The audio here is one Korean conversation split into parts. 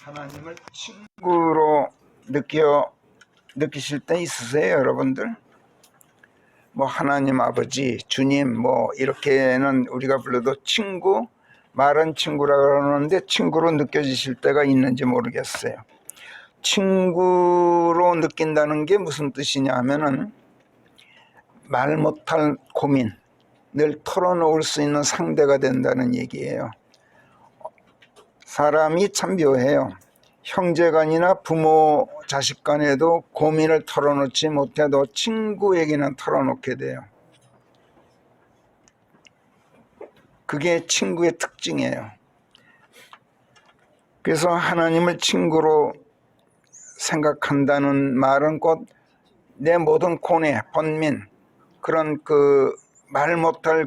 하나님을 친구로 느끼실 때 있으세요, 여러분들? 뭐 하나님 아버지, 주님 뭐 이렇게는 우리가 불러도 친구, 말은 친구라 그러는데 친구로 느껴지실 때가 있는지 모르겠어요. 친구로 느낀다는 게 무슨 뜻이냐 하면은 말 못할 고민, 늘 털어놓을 수 있는 상대가 된다는 얘기예요. 사람이 참 묘해요. 형제간이나 부모 자식 간에도 고민을 털어놓지 못해도 친구에게는 털어놓게 돼요. 그게 친구의 특징이에요. 그래서 하나님을 친구로 생각한다는 말은 곧 내 모든 고뇌, 번민, 그런 말 못할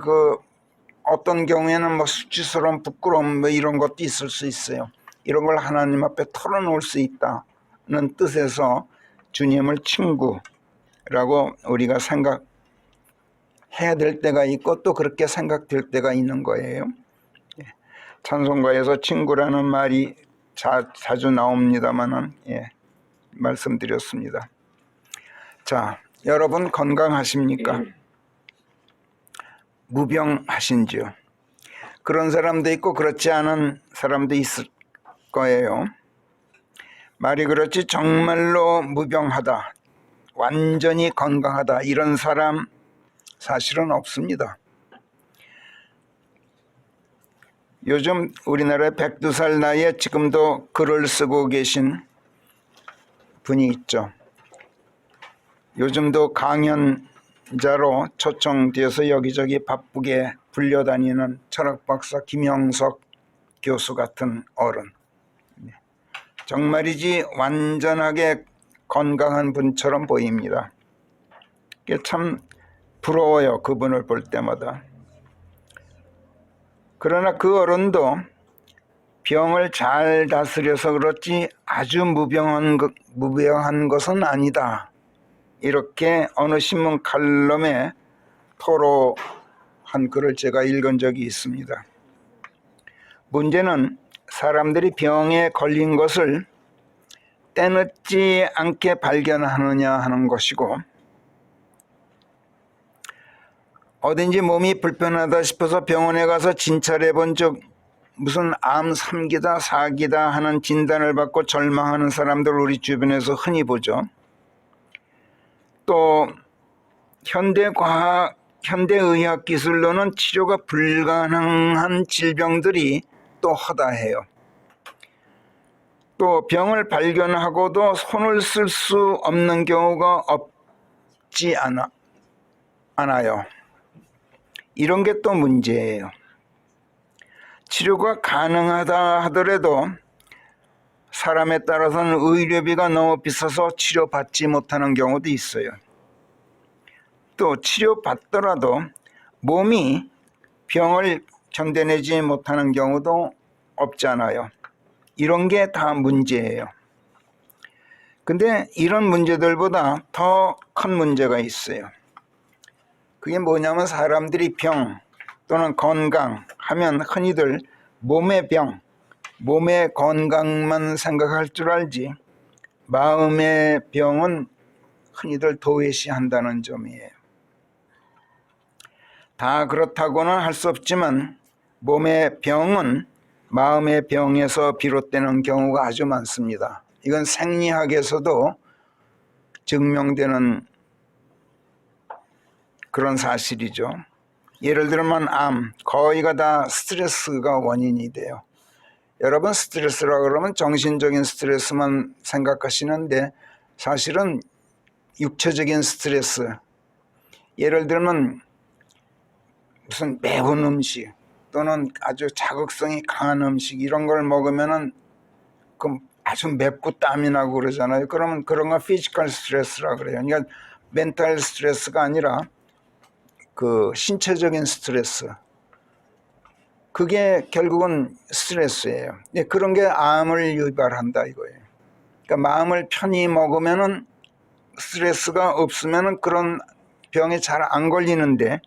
어떤 경우에는 뭐 수치스러운 부끄러움 뭐 이런 것도 있을 수 있어요. 이런 걸 하나님 앞에 털어놓을 수 있다는 뜻에서 주님을 친구라고 우리가 생각해야 될 때가 있고 또 그렇게 생각될 때가 있는 거예요. 찬송가에서 친구라는 말이 자주 나옵니다만은 말씀드렸습니다. 자, 여러분 건강하십니까? 무병하신지요? 그런 사람도 있고 그렇지 않은 사람도 있을 거예요. 말이 그렇지 정말로 무병하다, 완전히 건강하다 이런 사람 사실은 없습니다. 요즘 우리나라에 102살 나이에 지금도 글을 쓰고 계신 분이 있죠. 요즘도 강연자로 초청되어서 여기저기 바쁘게 불려다니는 철학박사 김영석 교수 같은 어른. 정말이지 완전하게 건강한 분처럼 보입니다. 참 부러워요, 그분을 볼 때마다. 그러나 그 어른도 병을 잘 다스려서 그렇지 아주 무병한 것은 아니다. 이렇게 어느 신문 칼럼에 토로한 글을 제가 읽은 적이 있습니다. 문제는 사람들이 병에 걸린 것을 때늦지 않게 발견하느냐 하는 것이고, 어딘지 몸이 불편하다 싶어서 병원에 가서 진찰해 본 적 무슨 암 3기다 4기다 하는 진단을 받고 절망하는 사람들 우리 주변에서 흔히 보죠. 또 현대의학 기술로는 치료가 불가능한 질병들이 또 허다해요. 또 병을 발견하고도 손을 쓸 수 없는 경우가 없지 않아요. 이런 게 또 문제예요. 치료가 가능하다 하더라도 사람에 따라서는 의료비가 너무 비싸서 치료받지 못하는 경우도 있어요. 또 치료받더라도 몸이 병을 견뎌내지 못하는 경우도 없지 않아요. 이런 게 다 문제예요. 근데 이런 문제들보다 더 큰 문제가 있어요. 그게 뭐냐면 사람들이 병 또는 건강하면 흔히들 몸의 병, 몸의 건강만 생각할 줄 알지 마음의 병은 흔히들 도외시한다는 점이에요. 다 그렇다고는 할 수 없지만 몸의 병은 마음의 병에서 비롯되는 경우가 아주 많습니다. 이건 생리학에서도 증명되는 그런 사실이죠. 예를 들면 암, 거의가 다 스트레스가 원인이 돼요. 여러분 스트레스라 그러면 정신적인 스트레스만 생각하시는데 사실은 육체적인 스트레스, 예를 들면 무슨 매운 음식 또는 아주 자극성이 강한 음식 이런 걸 먹으면은 아주 맵고 땀이 나고 그러잖아요. 그러면 그런 건 피지컬 스트레스라 그래요. 그러니까 멘탈 스트레스가 아니라 신체적인 스트레스, 그게 결국은 스트레스예요. 그런 게 암을 유발한다 이거예요. 그러니까 마음을 편히 먹으면은 스트레스가 없으면은 그런 병에 잘 안 걸리는데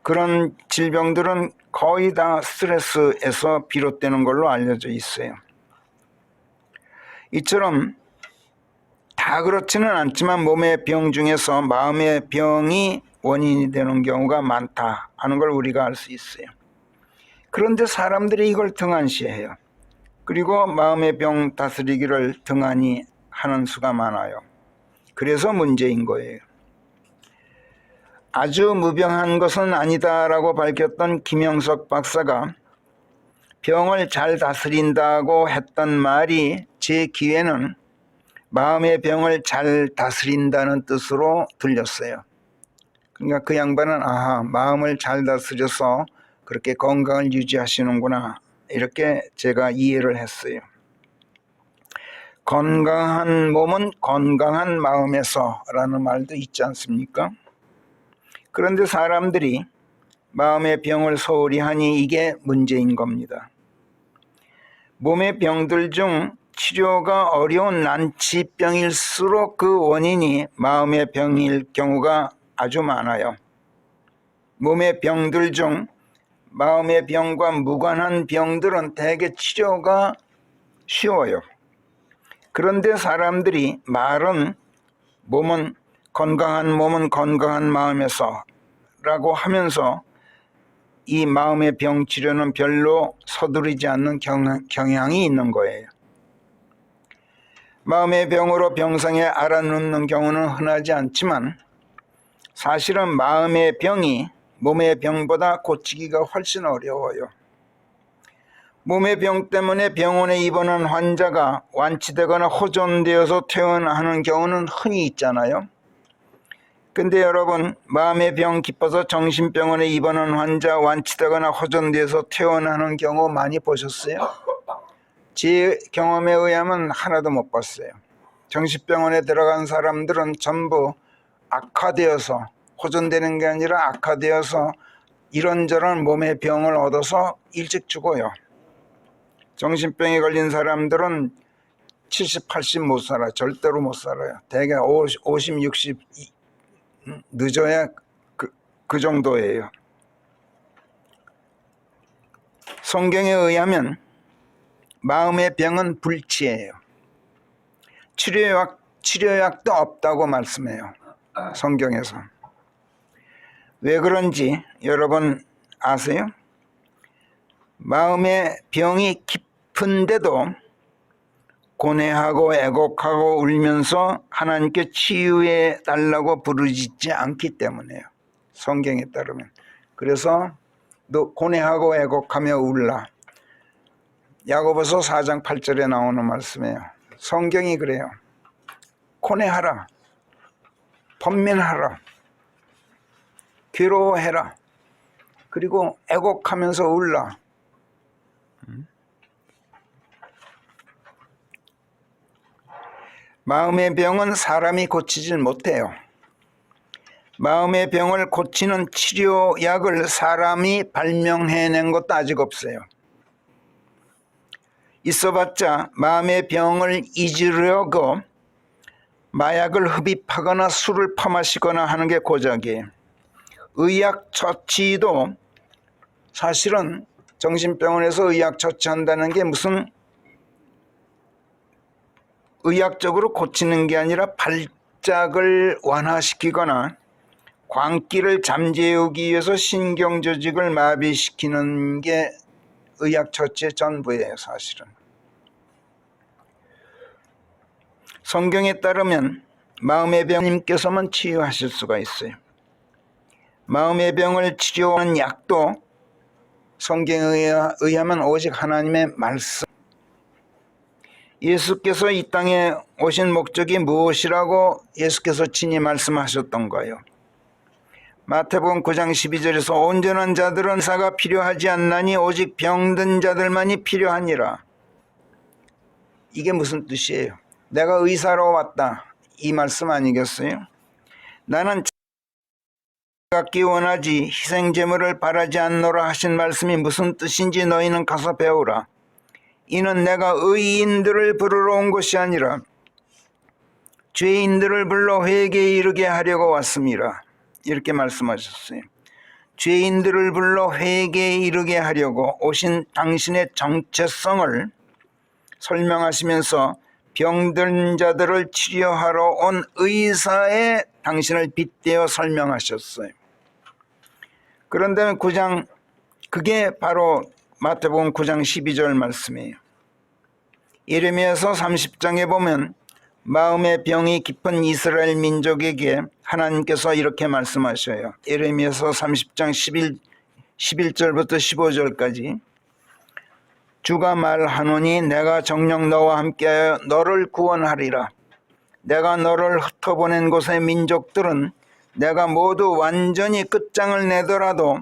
그런 질병들은 거의 다 스트레스에서 비롯되는 걸로 알려져 있어요. 이처럼 다 그렇지는 않지만 몸의 병 중에서 마음의 병이 원인이 되는 경우가 많다 하는 걸 우리가 알 수 있어요. 그런데 사람들이 이걸 등한시해요. 그리고 마음의 병 다스리기를 등한히 하는 수가 많아요. 그래서 문제인 거예요. 아주 무병한 것은 아니다라고 밝혔던 김영석 박사가 병을 잘 다스린다고 했던 말이 제 귀에는 마음의 병을 잘 다스린다는 뜻으로 들렸어요. 그러니까 그 양반은 마음을 잘 다스려서 그렇게 건강을 유지하시는구나 이렇게 제가 이해를 했어요. 건강한 몸은 건강한 마음에서 라는 말도 있지 않습니까? 그런데 사람들이 마음의 병을 소홀히 하니 이게 문제인 겁니다. 몸의 병들 중 치료가 어려운 난치병일수록 그 원인이 마음의 병일 경우가 아주 많아요. 몸의 병들 중 마음의 병과 무관한 병들은 대개 치료가 쉬워요. 그런데 사람들이 말은 건강한 마음에서 라고 하면서 이 마음의 병 치료는 별로 서두르지 않는 경향이 있는 거예요. 마음의 병으로 병상에 알아눕는 경우는 흔하지 않지만 사실은 마음의 병이 몸의 병보다 고치기가 훨씬 어려워요. 몸의 병 때문에 병원에 입원한 환자가 완치되거나 호전되어서 퇴원하는 경우는 흔히 있잖아요. 근데 여러분, 마음의 병 깊어서 정신병원에 입원한 환자 완치되거나 호전되어서 퇴원하는 경우 많이 보셨어요? 제 경험에 의하면 하나도 못 봤어요. 정신병원에 들어간 사람들은 전부 악화되어서, 호전되는 게 아니라 악화되어서 이런저런 몸의 병을 얻어서 일찍 죽어요. 정신병에 걸린 사람들은 70, 80 못 살아요. 절대로 못 살아요. 대개 50, 60 늦어야 그 정도예요. 성경에 의하면 마음의 병은 불치예요. 치료약도 없다고 말씀해요. 성경에서. 왜 그런지 여러분 아세요? 마음의 병이 깊은데도 고뇌하고 애곡하고 울면서 하나님께 치유해 달라고 부르짖지 않기 때문에요. 성경에 따르면. 그래서 너 고뇌하고 애곡하며 울라. 야고보서 4장 8절에 나오는 말씀이에요. 성경이 그래요. 고뇌하라. 번민하라. 괴로워해라. 그리고 애곡하면서 울라. 마음의 병은 사람이 고치질 못해요. 마음의 병을 고치는 치료약을 사람이 발명해낸 것도 아직 없어요. 있어봤자 마음의 병을 잊으려고 마약을 흡입하거나 술을 퍼마시거나 하는 게 고작이에요. 의학 처치도 사실은 정신병원에서 의학 처치한다는 게 무슨 의학적으로 고치는 게 아니라 발작을 완화시키거나 광기를 잠재우기 위해서 신경조직을 마비시키는 게 의학 처치의 전부예요. 사실은. 성경에 따르면 마음의 병님께서만 치유하실 수가 있어요. 마음의 병을 치료하는 약도 성경에 의하면 오직 하나님의 말씀. 예수께서 이 땅에 오신 목적이 무엇이라고 예수께서 친히 말씀하셨던 거예요. 마태복음 9장 12절에서 온전한 자들은 의사가 필요하지 않나니 오직 병든 자들만이 필요하니라. 이게 무슨 뜻이에요? 내가 의사로 왔다. 이 말씀 아니겠어요? 나는 갖기 원하지 희생제물을 바라지 않노라 하신 말씀이 무슨 뜻인지 너희는 가서 배우라. 이는 내가 의인들을 부르러 온 것이 아니라 죄인들을 불러 회개에 이르게 하려고 왔습니다. 이렇게 말씀하셨어요. 죄인들을 불러 회개에 이르게 하려고 오신 당신의 정체성을 설명하시면서 병든 자들을 치료하러 온 의사의 당신을 빗대어 설명하셨어요. 그런데 그게 바로 마태복음 9장 12절 말씀이에요. 예레미야서 30장에 보면 마음의 병이 깊은 이스라엘 민족에게 하나님께서 이렇게 말씀하셔요. 예레미야서 30장 11절부터 15절까지 주가 말하노니 내가 정녕 너와 함께하여 너를 구원하리라. 내가 너를 흩어보낸 곳의 민족들은 내가 모두 완전히 끝장을 내더라도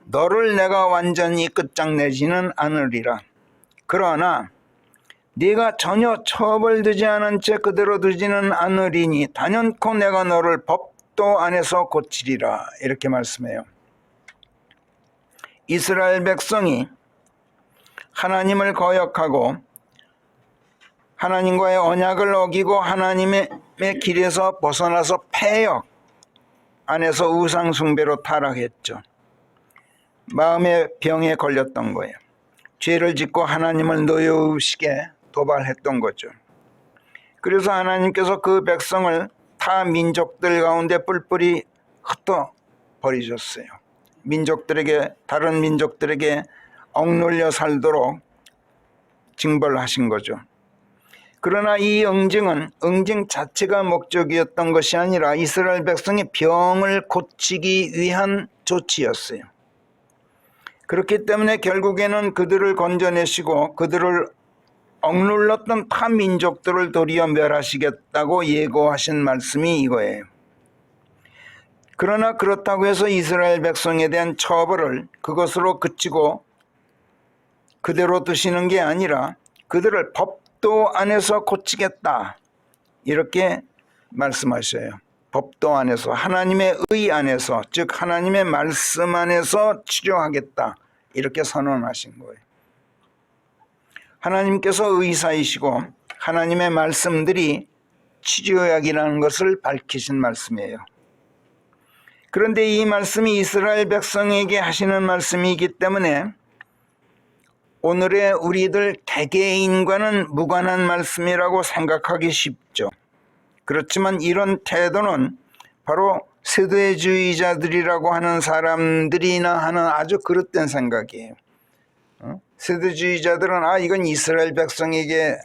너를 내가 완전히 끝장내지는 않으리라. 그러나 네가 전혀 처벌되지 않은 채 그대로 두지는 않으리니 단연코 내가 너를 법도 안에서 고치리라. 이렇게 말씀해요. 이스라엘 백성이 하나님을 거역하고 하나님과의 언약을 어기고 하나님의 길에서 벗어나서 패역 안에서 우상 숭배로 타락했죠. 마음의 병에 걸렸던 거예요. 죄를 짓고 하나님을 노여우시게 도발했던 거죠. 그래서 하나님께서 그 백성을 타 민족들 가운데 뿔뿔이 흩어 버리셨어요. 다른 민족들에게 억눌려 살도록 징벌하신 거죠. 그러나 이 응징 자체가 목적이었던 것이 아니라 이스라엘 백성의 병을 고치기 위한 조치였어요. 그렇기 때문에 결국에는 그들을 건져내시고 그들을 억눌렀던 타 민족들을 도리어 멸하시겠다고 예고하신 말씀이 이거예요. 그러나 그렇다고 해서 이스라엘 백성에 대한 처벌을 그것으로 그치고 그대로 두시는 게 아니라 그들을 법도 안에서 고치겠다 이렇게 말씀하셔요. 법도 안에서, 하나님의 의 안에서, 즉 하나님의 말씀 안에서 치료하겠다 이렇게 선언하신 거예요. 하나님께서 의사이시고 하나님의 말씀들이 치료약이라는 것을 밝히신 말씀이에요. 그런데 이 말씀이 이스라엘 백성에게 하시는 말씀이기 때문에 오늘의 우리들 개개인과는 무관한 말씀이라고 생각하기 쉽죠. 그렇지만 이런 태도는 바로 세대주의자들이라고 하는 사람들이나 하는 아주 그릇된 생각이에요. 세대주의자들은 이건 이스라엘 백성에게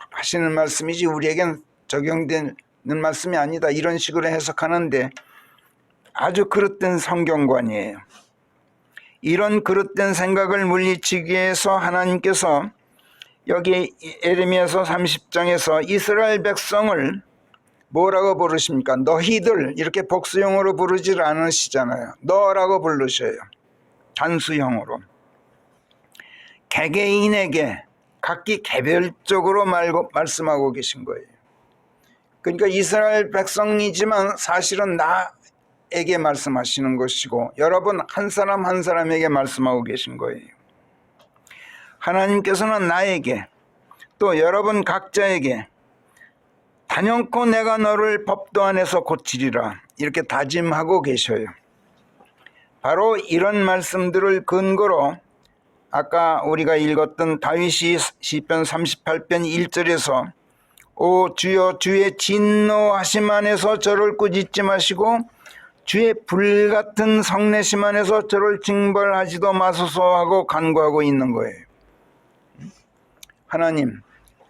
하시는 말씀이지 우리에겐 적용되는 말씀이 아니다 이런 식으로 해석하는데 아주 그릇된 성경관이에요. 이런 그릇된 생각을 물리치기 위해서 하나님께서 여기 예레미야서 30장에서 이스라엘 백성을 뭐라고 부르십니까? 너희들 이렇게 복수형으로 부르질 않으시잖아요. 너라고 부르셔요. 단수형으로. 개개인에게 각기 개별적으로 말씀하고 계신 거예요. 그러니까 이스라엘 백성이지만 사실은 나에게 말씀하시는 것이고 여러분 한 사람 한 사람에게 말씀하고 계신 거예요. 하나님께서는 나에게 또 여러분 각자에게 단연코 내가 너를 법도 안에서 고치리라 이렇게 다짐하고 계셔요. 바로 이런 말씀들을 근거로 아까 우리가 읽었던 다윗이 시편 38편 1절에서 오 주여 주의 진노하심 안에서 저를 꾸짖지 마시고 주의 불같은 성내심 안에서 저를 징벌하지도 마소서 하고 간구하고 있는 거예요.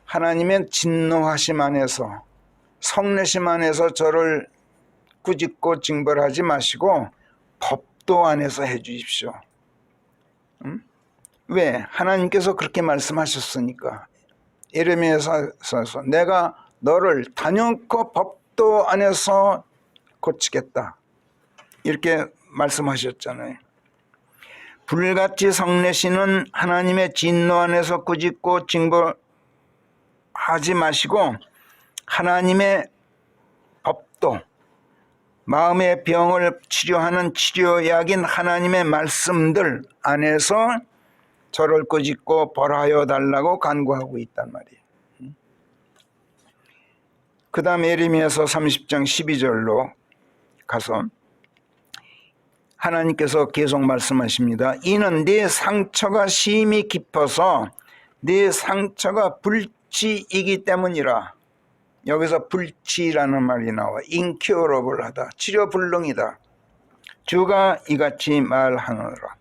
하나님의 진노하심 안에서 성내심 안에서 저를 꾸짖고 징벌하지 마시고 법도 안에서 해 주십시오. 왜? 하나님께서 그렇게 말씀하셨으니까. 예레미야서 내가 너를 단연코 법도 안에서 고치겠다 이렇게 말씀하셨잖아요. 불같이 성내시는 하나님의 진노 안에서 꾸짖고 징벌하지 마시고 하나님의 법도 마음의 병을 치료하는 치료약인 하나님의 말씀들 안에서 저를 꾸짖고 벌하여 달라고 간구하고 있단 말이에요. 그 다음 예레미야서 30장 12절로 가서 하나님께서 계속 말씀하십니다. 이는 네 상처가 심히 깊어서 네 상처가 불치이기 때문이라. 여기서 불치라는 말이 나와. incurable하다. 치료 불능이다. 주가 이같이 말하노라.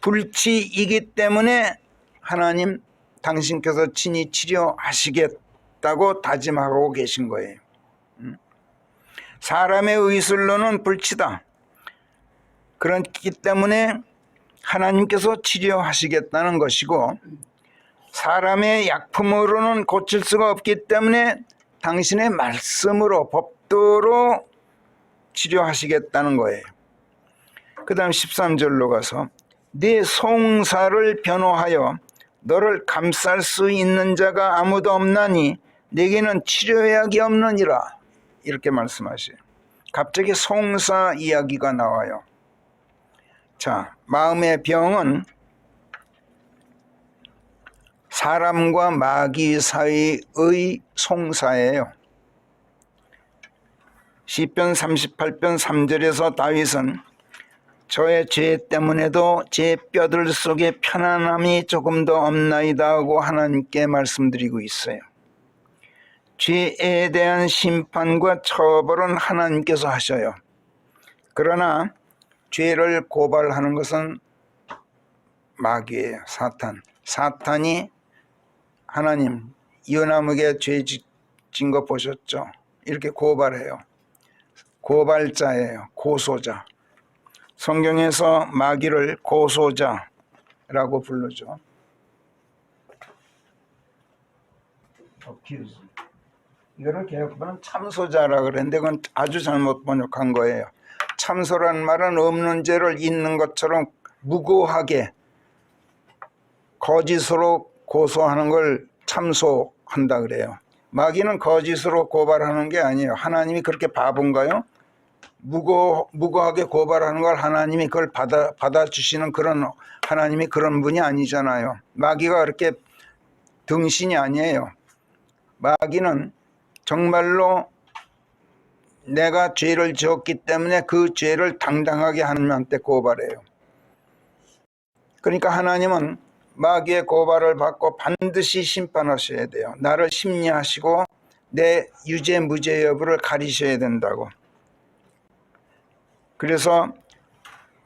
불치이기 때문에 하나님 당신께서 친히 치료하시겠다고 다짐하고 계신 거예요. 사람의 의술로는 불치다. 그렇기 때문에 하나님께서 치료하시겠다는 것이고, 사람의 약품으로는 고칠 수가 없기 때문에 당신의 말씀으로, 법도로 치료하시겠다는 거예요. 그 다음 13절로 가서 네 송사를 변호하여 너를 감쌀 수 있는 자가 아무도 없나니 네게는 치료약이 없느니라. 이렇게 말씀하셔요. 갑자기 송사 이야기가 나와요. 자, 마음의 병은 사람과 마귀 사이의 송사예요. 시편 38편 3절에서 다윗은 저의 죄 때문에도 제 뼈들 속에 편안함이 조금 더 없나이다 하고 하나님께 말씀드리고 있어요. 죄에 대한 심판과 처벌은 하나님께서 하셔요. 그러나 죄를 고발하는 것은 마귀예요. 사탄이 하나님 이웃나무에게 죄 진 거 보셨죠? 이렇게 고발해요. 고발자예요. 고소자. 성경에서 마귀를 고소자라고 부르죠. 이거를 개혁본은 참소자라고 그랬는데 그건 아주 잘못 번역한 거예요. 참소라는 말은 없는 죄를 있는 것처럼 무고하게 거짓으로 고소하는 걸 참소한다 그래요. 마귀는 거짓으로 고발하는 게 아니에요. 하나님이 그렇게 바본가요? 무고하게 고발하는 걸 하나님이 그걸 받아주시는 그런 하나님이 그런 분이 아니잖아요. 마귀가 그렇게 등신이 아니에요. 마귀는 정말로 내가 죄를 지었기 때문에 그 죄를 당당하게 하나님한테 고발해요. 그러니까 하나님은 마귀의 고발을 받고 반드시 심판하셔야 돼요. 나를 심리하시고 내 유죄 무죄 여부를 가리셔야 된다고. 그래서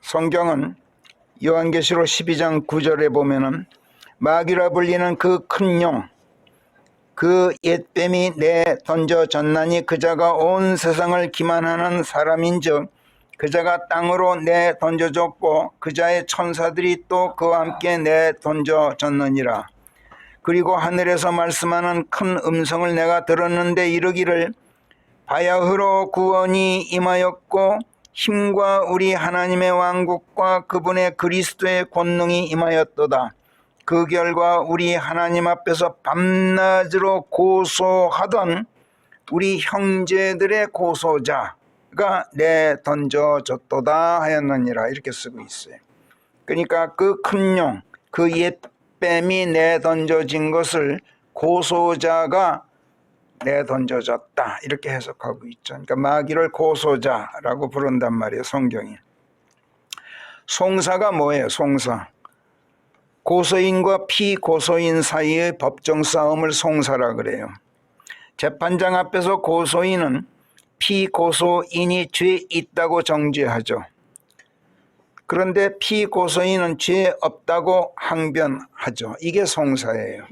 성경은 요한계시록 12장 9절에 보면은 마귀라 불리는 그 큰 용, 그 옛뱀이 내 던져졌나니 그자가 온 세상을 기만하는 사람인즉 그자가 땅으로 내 던져졌고 그자의 천사들이 또 그와 함께 내 던져졌느니라. 그리고 하늘에서 말씀하는 큰 음성을 내가 들었는데 이르기를 바야흐로 구원이 임하였고 힘과 우리 하나님의 왕국과 그분의 그리스도의 권능이 임하였도다. 그 결과 우리 하나님 앞에서 밤낮으로 고소하던 우리 형제들의 고소자가 내 던져졌도다 하였느니라. 이렇게 쓰고 있어요. 그러니까 그 큰 용, 그 옛뱀이 내 던져진 것을 고소자가 내 던져졌다 이렇게 해석하고 있죠. 그러니까 마귀를 고소자라고 부른단 말이에요. 성경이. 송사가 뭐예요? 송사. 고소인과 피고소인 사이의 법정 싸움을 송사라 그래요. 재판장 앞에서 고소인은 피고소인이 죄 있다고 정죄하죠. 그런데 피고소인은 죄 없다고 항변하죠. 이게 송사예요.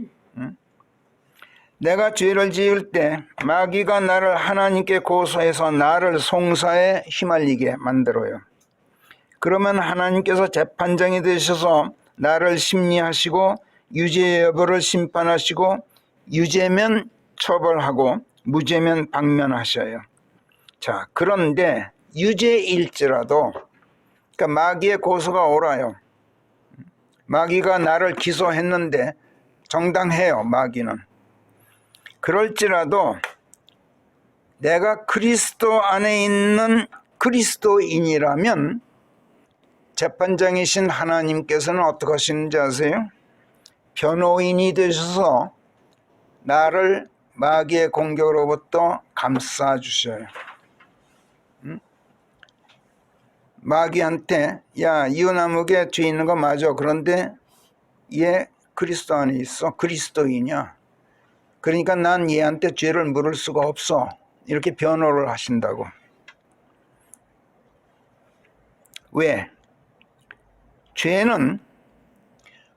내가 죄를 지을 때 마귀가 나를 하나님께 고소해서 나를 송사에 휘말리게 만들어요. 그러면 하나님께서 재판장이 되셔서 나를 심리하시고 유죄 여부를 심판하시고 유죄면 처벌하고 무죄면 방면하셔요. 자, 그런데 유죄일지라도 그러니까 마귀의 고소가 옳아요. 마귀가 나를 기소했는데 정당해요. 마귀는. 그럴지라도 내가 그리스도 안에 있는 그리스도인이라면 재판장이신 하나님께서는 어떻게 하시는지 아세요? 변호인이 되셔서 나를 마귀의 공격으로부터 감싸 주셔요. 마귀한테 야, 이 나무에 죄 있는 거 맞아. 그런데 얘 그리스도 안에 있어. 그리스도이냐. 그러니까 난 얘한테 죄를 물을 수가 없어. 이렇게 변호를 하신다고. 왜? 죄는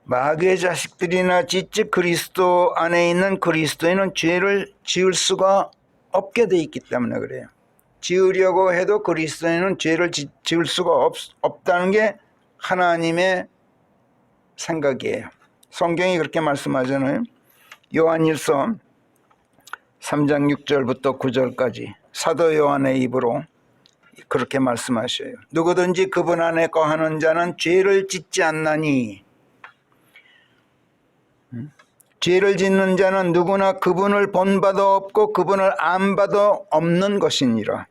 마귀의 자식들이나 짓지 그리스도 안에 있는 그리스도인은 죄를 지을 수가 없게 돼 있기 때문에 그래요. 지으려고 해도 그리스도인은 죄를 지을 수가 없다는 게 하나님의 생각이에요. 성경이 그렇게 말씀하잖아요. 요한일서 3장 6절부터 9절까지 사도 요한의 입으로 그렇게 말씀하셔요. 누구든지 그분 안에 거하는 자는 죄를 짓지 않나니, 죄를 짓는 자는 누구나 그분을 본 바도 없고 그분을 안 바도 없는 것이니라.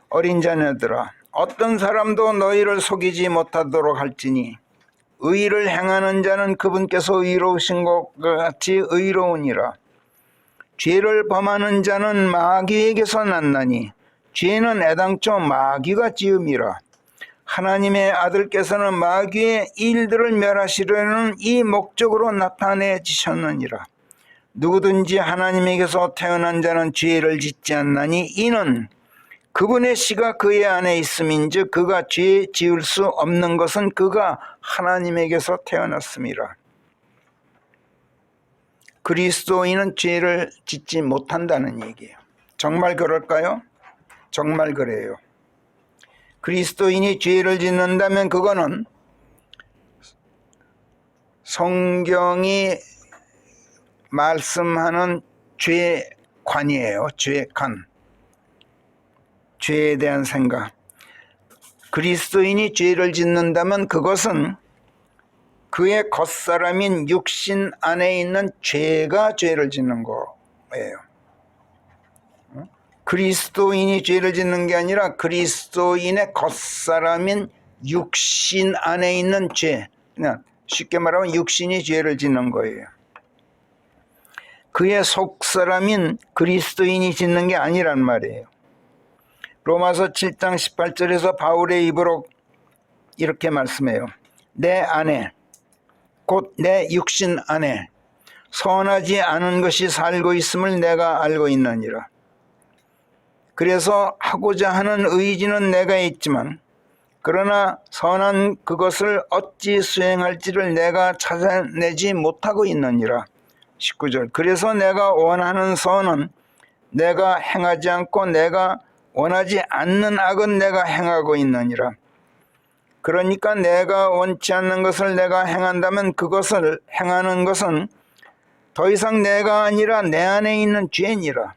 어린 자녀들아, 어떤 사람도 너희를 속이지 못하도록 할지니 의를 행하는 자는 그분께서 의로우신 것 같이 의로우니라. 죄를 범하는 자는 마귀에게서 났나니 죄는 애당초 마귀가 지음이라. 하나님의 아들께서는 마귀의 일들을 멸하시려는 이 목적으로 나타내지셨느니라. 누구든지 하나님에게서 태어난 자는 죄를 짓지 않나니 이는 그분의 씨가 그의 안에 있음인즉 그가 죄 지을 수 없는 것은 그가 하나님에게서 태어났음이라. 그리스도인은 죄를 짓지 못한다는 얘기예요. 정말 그럴까요? 정말 그래요. 그리스도인이 죄를 짓는다면 그거는 성경이 말씀하는 죄관이에요. 죄관. 죄에 대한 생각. 그리스도인이 죄를 짓는다면 그것은 그의 겉사람인 육신 안에 있는 죄가 죄를 짓는 거예요. 그리스도인이 죄를 짓는 게 아니라 그리스도인의 겉사람인 육신 안에 있는 죄. 그냥 쉽게 말하면 육신이 죄를 짓는 거예요. 그의 속사람인 그리스도인이 짓는 게 아니란 말이에요. 로마서 7장 18절에서 바울의 입으로 이렇게 말씀해요. 내 안에, 곧 내 육신 안에 선하지 않은 것이 살고 있음을 내가 알고 있느니라. 그래서 하고자 하는 의지는 내가 있지만 그러나 선한 그것을 어찌 수행할지를 내가 찾아내지 못하고 있느니라. 19절. 그래서 내가 원하는 선은 내가 행하지 않고 내가 원하지 않는 악은 내가 행하고 있느니라. 그러니까 내가 원치 않는 것을 내가 행한다면 그것을 행하는 것은 더 이상 내가 아니라 내 안에 있는 죄니라.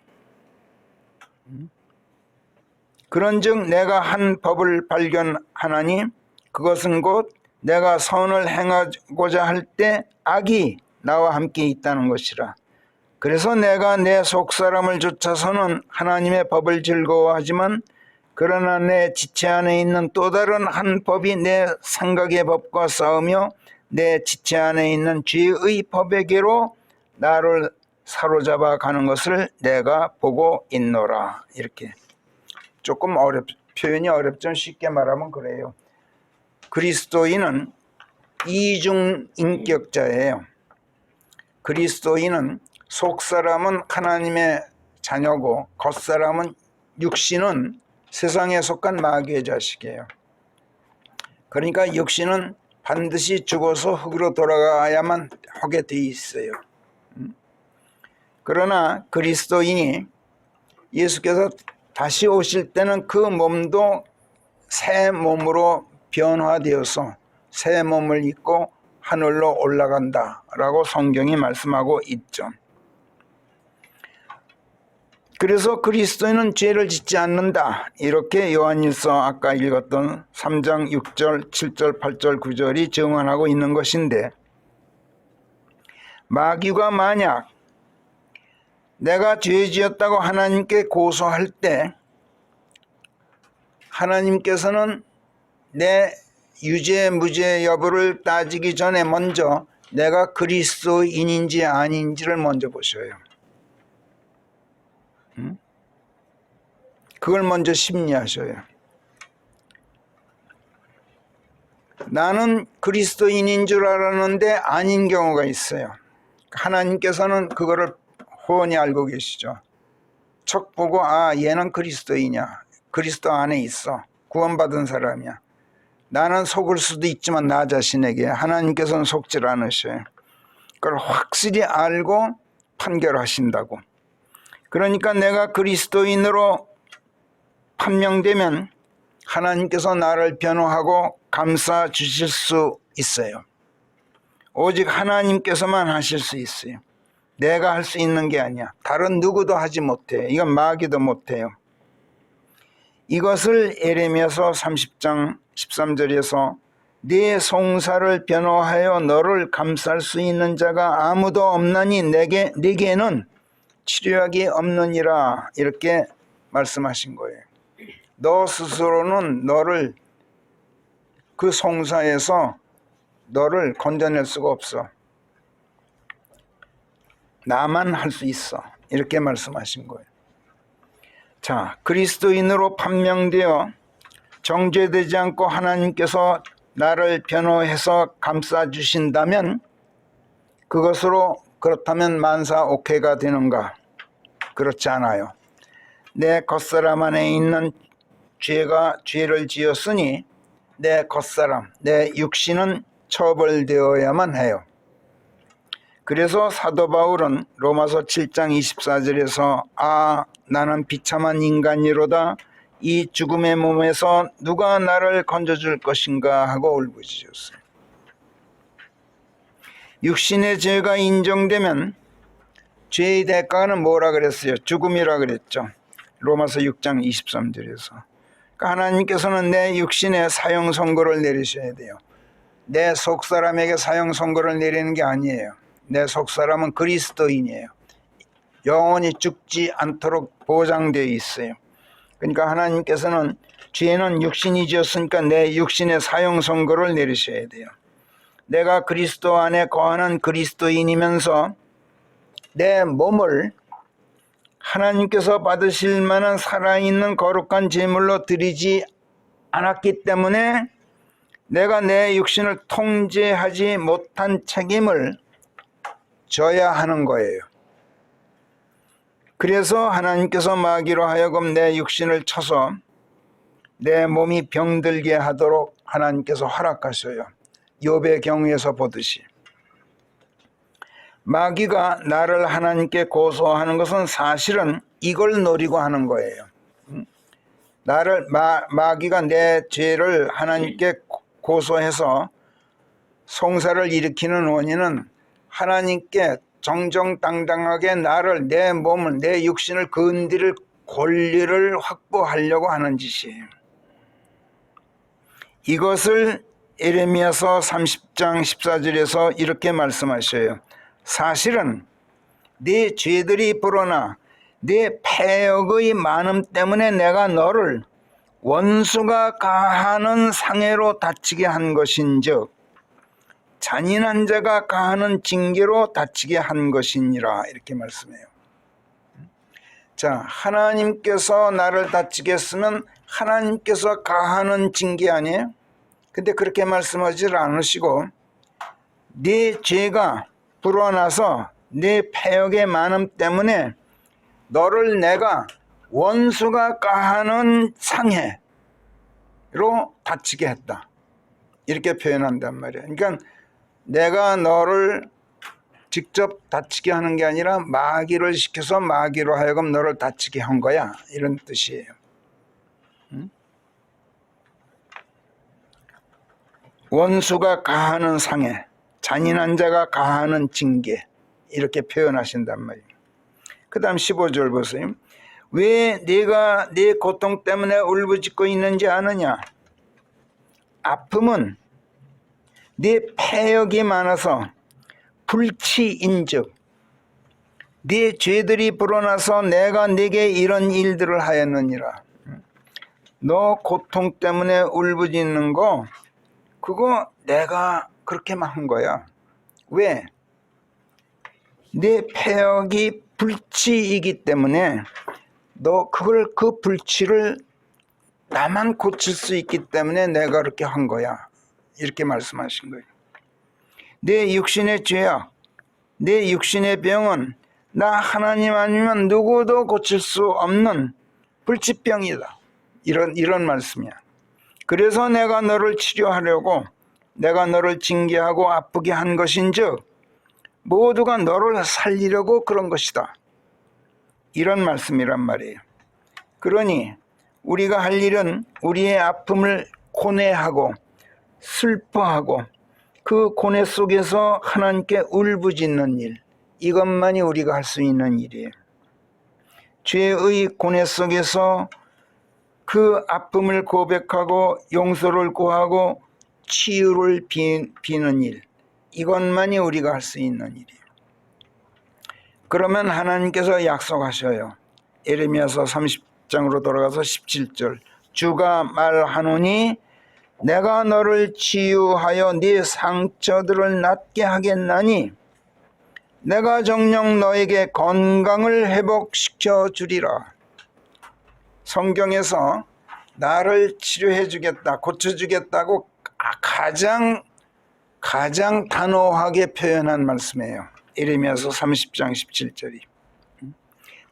그런즉 내가 한 법을 발견하나니 그것은 곧 내가 선을 행하고자 할 때 악이 나와 함께 있다는 것이라. 그래서 내가 내 속사람을 쫓아서는 하나님의 법을 즐거워하지만 그러나 내 지체 안에 있는 또 다른 한 법이 내 생각의 법과 싸우며 내 지체 안에 있는 죄의 법에게로 나를 사로잡아 가는 것을 내가 보고 있노라. 이렇게 조금 표현이 어렵죠. 쉽게 말하면 그래요. 그리스도인은 이중인격자예요. 그리스도인은 속사람은 하나님의 자녀고 겉사람은 육신은 세상에 속한 마귀의 자식이에요. 그러니까 육신은 반드시 죽어서 흙으로 돌아가야만 하게 돼 있어요. 그러나 그리스도인이 예수께서 다시 오실 때는 그 몸도 새 몸으로 변화되어서 새 몸을 입고 하늘로 올라간다라고 성경이 말씀하고 있죠. 그래서 그리스도인은 죄를 짓지 않는다. 이렇게 요한일서 아까 읽었던 3장 6절, 7절, 8절, 9절이 증언하고 있는 것인데 마귀가 만약 내가 죄 지었다고 하나님께 고소할 때 하나님께서는 내 유죄 무죄 여부를 따지기 전에 먼저 내가 그리스도인인지 아닌지를 먼저 보셔요. 그걸 먼저 심리하셔요. 나는 그리스도인인 줄 알았는데 아닌 경우가 있어요. 하나님께서는 그거를 훤히 알고 계시죠. 척 보고 아, 얘는 그리스도이냐, 그리스도 안에 있어, 구원받은 사람이야. 나는 속을 수도 있지만 나 자신에게 하나님께서는 속질 않으셔요. 그걸 확실히 알고 판결하신다고. 그러니까 내가 그리스도인으로 판명되면 하나님께서 나를 변호하고 감싸 주실 수 있어요. 오직 하나님께서만 하실 수 있어요. 내가 할 수 있는 게 아니야. 다른 누구도 하지 못해. 이건 마귀도 못해요. 이것을 예레미야서 30장 13절에서 네 송사를 변호하여 너를 감쌀 수 있는 자가 아무도 없나니 네게는 치료약이 없느니라, 이렇게 말씀하신 거예요. 너 스스로는 너를 그 송사에서 너를 건져낼 수가 없어. 나만 할 수 있어. 이렇게 말씀하신 거예요. 자, 그리스도인으로 판명되어 정죄되지 않고 하나님께서 나를 변호해서 감싸주신다면 그것으로 그렇다면 만사오케이가 되는가? 그렇지 않아요. 내 겉사람 안에 있는 죄가 죄를 지었으니 내 겉사람, 내 육신은 처벌되어야만 해요. 그래서 사도 바울은 로마서 7장 24절에서 아, 나는 비참한 인간이로다. 이 죽음의 몸에서 누가 나를 건져줄 것인가 하고 울부짖었어요. 육신의 죄가 인정되면 죄의 대가는 뭐라 그랬어요? 죽음이라 그랬죠. 로마서 6장 23절에서. 그러니까 하나님께서는 내 육신에 사형 선고를 내리셔야 돼요. 내 속사람에게 사형 선고를 내리는 게 아니에요. 내 속사람은 그리스도인이에요. 영원히 죽지 않도록 보장되어 있어요. 그러니까 하나님께서는 죄는 육신이 지었으니까 내 육신에 사형 선고를 내리셔야 돼요. 내가 그리스도 안에 거하는 그리스도인이면서 내 몸을 하나님께서 받으실 만한 살아있는 거룩한 제물로 드리지 않았기 때문에 내가 내 육신을 통제하지 못한 책임을 져야 하는 거예요. 그래서 하나님께서 마귀로 하여금 내 육신을 쳐서 내 몸이 병들게 하도록 하나님께서 허락하셔요. 욥의 경우에서 보듯이. 마귀가 나를 하나님께 고소하는 것은 사실은 이걸 노리고 하는 거예요. 나를 마귀가 내 죄를 하나님께 고소해서 송사를 일으키는 원인은 하나님께 정정당당하게 나를, 내 몸을, 내 육신을 건드릴 권리를 확보하려고 하는 짓이에요. 이것을 예레미야서 30장 14절에서 이렇게 말씀하셔요. 사실은 네 죄들이 불어나 네 패역의 많음 때문에 내가 너를 원수가 가하는 상해로 다치게 한 것인즉 잔인한 자가 가하는 징계로 다치게 한 것이니라, 이렇게 말씀해요. 자, 하나님께서 나를 다치게 했으면 하나님께서 가하는 징계 아니에요? 근데 그렇게 말씀하지 않으시고 네 죄가 불어나서 네 패역의 많음 때문에 너를 내가 원수가 가하는 상해로 다치게 했다, 이렇게 표현한단 말이에요. 그러니까 내가 너를 직접 다치게 하는 게 아니라 마귀를 시켜서 마귀로 하여금 너를 다치게 한 거야, 이런 뜻이에요. 원수가 가하는 상해, 잔인한 자가 가하는 징계, 이렇게 표현하신단 말이에요. 그 다음 15절 보세요. 왜 네가 네 고통 때문에 울부짖고 있는지 아느냐? 아픔은 네 패역이 많아서 불치인즉 네 죄들이 불어나서 내가 네게 이런 일들을 하였느니라. 너 고통 때문에 울부짖는 거 그거 내가 그렇게만 한 거야. 왜? 네 패역이 불치이기 때문에 너 그걸, 그 불치를 나만 고칠 수 있기 때문에 내가 그렇게 한 거야, 이렇게 말씀하신 거예요. 내 육신의 죄악, 내 육신의 병은 나 하나님 아니면 누구도 고칠 수 없는 불치병이다. 이런 말씀이야. 그래서 내가 너를 치료하려고 내가 너를 징계하고 아프게 한 것인즉 모두가 너를 살리려고 그런 것이다. 이런 말씀이란 말이에요. 그러니 우리가 할 일은 우리의 아픔을 고뇌하고 슬퍼하고 그 고뇌 속에서 하나님께 울부짖는 일, 이것만이 우리가 할 수 있는 일이에요. 죄의 고뇌 속에서 그 아픔을 고백하고 용서를 구하고 치유를 비는 일, 이것만이 우리가 할 수 있는 일이에요. 그러면 하나님께서 약속하셔요. 예레미야서 30장으로 돌아가서 17절, 주가 말하노니 내가 너를 치유하여 네 상처들을 낫게 하겠나니 내가 정녕 너에게 건강을 회복시켜 주리라. 성경에서 나를 치료해 주겠다, 고쳐 주겠다고 가장 단호하게 표현한 말씀이에요. 예레미야서 30장 17절이.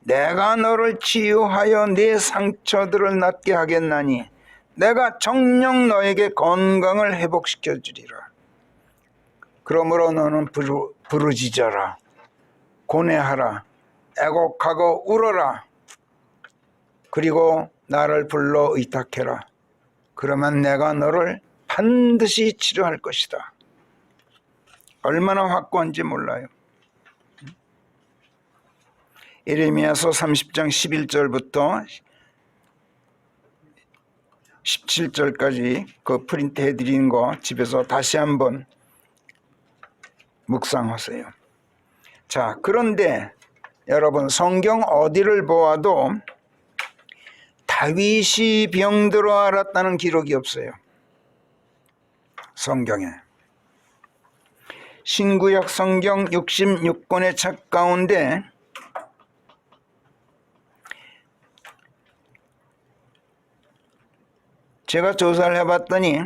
내가 너를 치유하여 네 상처들을 낫게 하겠나니 내가 정녕 너에게 건강을 회복시켜 주리라. 그러므로 너는 부르짖어라, 고뇌하라, 애곡하고 울어라. 그리고 나를 불러 의탁해라. 그러면 내가 너를 반드시 치료할 것이다. 얼마나 확고한지 몰라요. 예레미야서 30장 11절부터 17절까지 그 프린트 해드린 거 집에서 다시 한번 묵상하세요. 자, 그런데 여러분, 성경 어디를 보아도 다윗이 병들어 앓았다는 기록이 없어요. 성경에. 신구약 성경 66권의 책 가운데 제가 조사를 해봤더니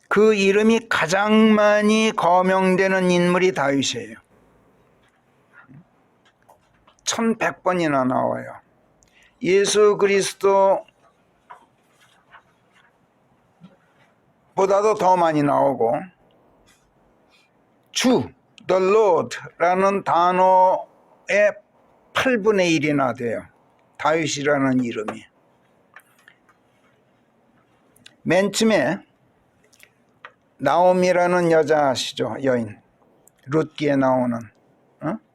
그 이름이 가장 많이 거명되는 인물이 다윗이에요. 1100번이나 나와요. 예수 그리스도 보다도 더 많이 나오고 주, the Lord 라는 단어의 8분의 1이나 돼요. 다윗이라는 이름이. 맨 처음에 나오미라는 여자 아시죠? 여인. 룻기에 나오는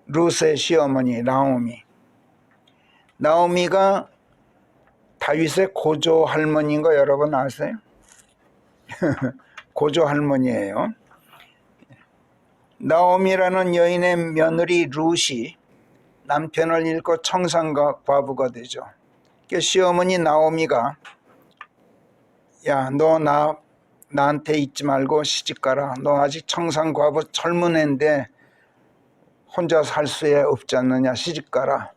룻의 시어머니 나오미. 나오미가 다윗의 고조 할머니인 거 여러분 아세요? 고조 할머니예요. 나오미라는 여인의 며느리 룻이 남편을 잃고 청산과 과부가 되죠. 그 시어머니 나오미가 야, 너 나한테 있지 말고 시집가라. 너 아직 청산과부 젊은 애인데 혼자 살 수에 없지 않느냐. 시집가라.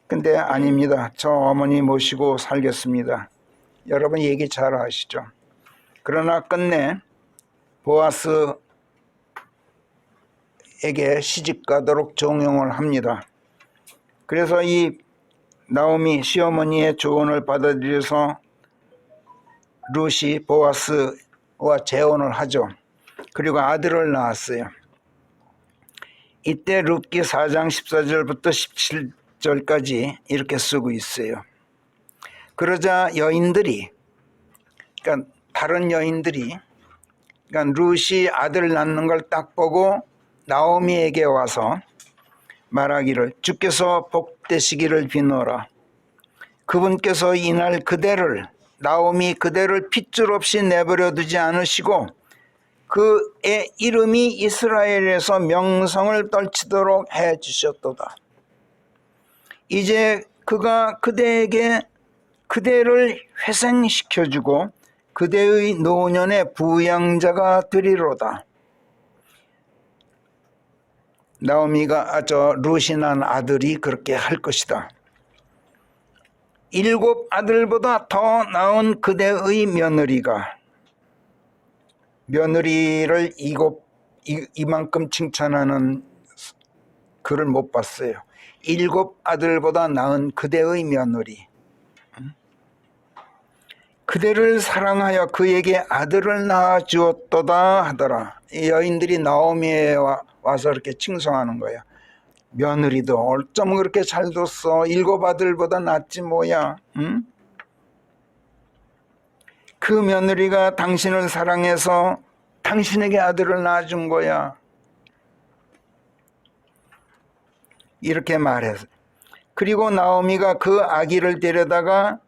근데 아닙니다. 저 어머니 모시고 살겠습니다. 여러분 얘기 잘 아시죠? 그러나 끝내 보아스에게 시집가도록 종용을 합니다. 그래서 이 나오미 시어머니의 조언을 받아들여서 룻이 보아스와 재혼을 하죠. 그리고 아들을 낳았어요. 이때 룻기 4장 14절부터 17절까지 이렇게 쓰고 있어요. 그러자 여인들이, 그러니까 다른 여인들이, 그러니까 룻이 아들 낳는 걸 딱 보고 나오미에게 와서 말하기를 주께서 복되시기를 비노라. 그분께서 이날 그대를 나오미 그대를 핏줄 없이 내버려 두지 않으시고 그의 이름이 이스라엘에서 명성을 떨치도록 해 주셨도다. 이제 그가 그대에게 그대를 회생시켜주고 그대의 노년의 부양자가 되리로다. 나오미가 룻이 난 아들이 그렇게 할 것이다. 7 아들보다 더 나은 그대의 며느리가 며느리를 이만큼 칭찬하는 글을 못 봤어요. 7 아들보다 나은 그대의 며느리, 그대를 사랑하여 그에게 아들을 낳아 주었도다 하더라. 이 여인들이 나오미에 와서 이렇게 칭송하는 거야. 며느리도 어쩜 그렇게 잘 뒀어. 7 아들보다 낫지 뭐야. 응? 그 며느리가 당신을 사랑해서 당신에게 아들을 낳아준 거야. 이렇게 말해서. 그리고 나오미가 그 아기를 데려다가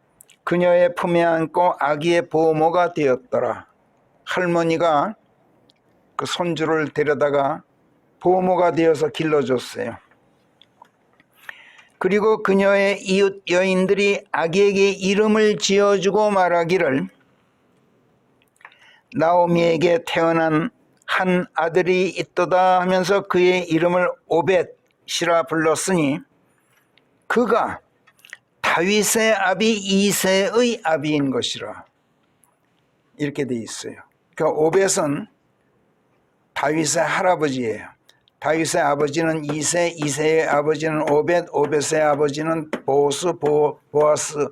그녀의 품에 안고 아기의 보모가 되었더라. 할머니가 그 손주를 데려다가 보모가 되어서 길러줬어요. 그리고 그녀의 이웃 여인들이 아기에게 이름을 지어주고 말하기를 나오미에게 태어난 한 아들이 있도다 하면서 그의 이름을 오벳이라 불렀으니 그가 다윗의 아비 이새의 아비인 것이라. 이렇게 돼 있어요. 그러니까 오벳은 다윗의 할아버지예요. 다윗의 아버지는 이새, 이새의 아버지는 오벳, 오벳의 아버지는 보스, 보아스가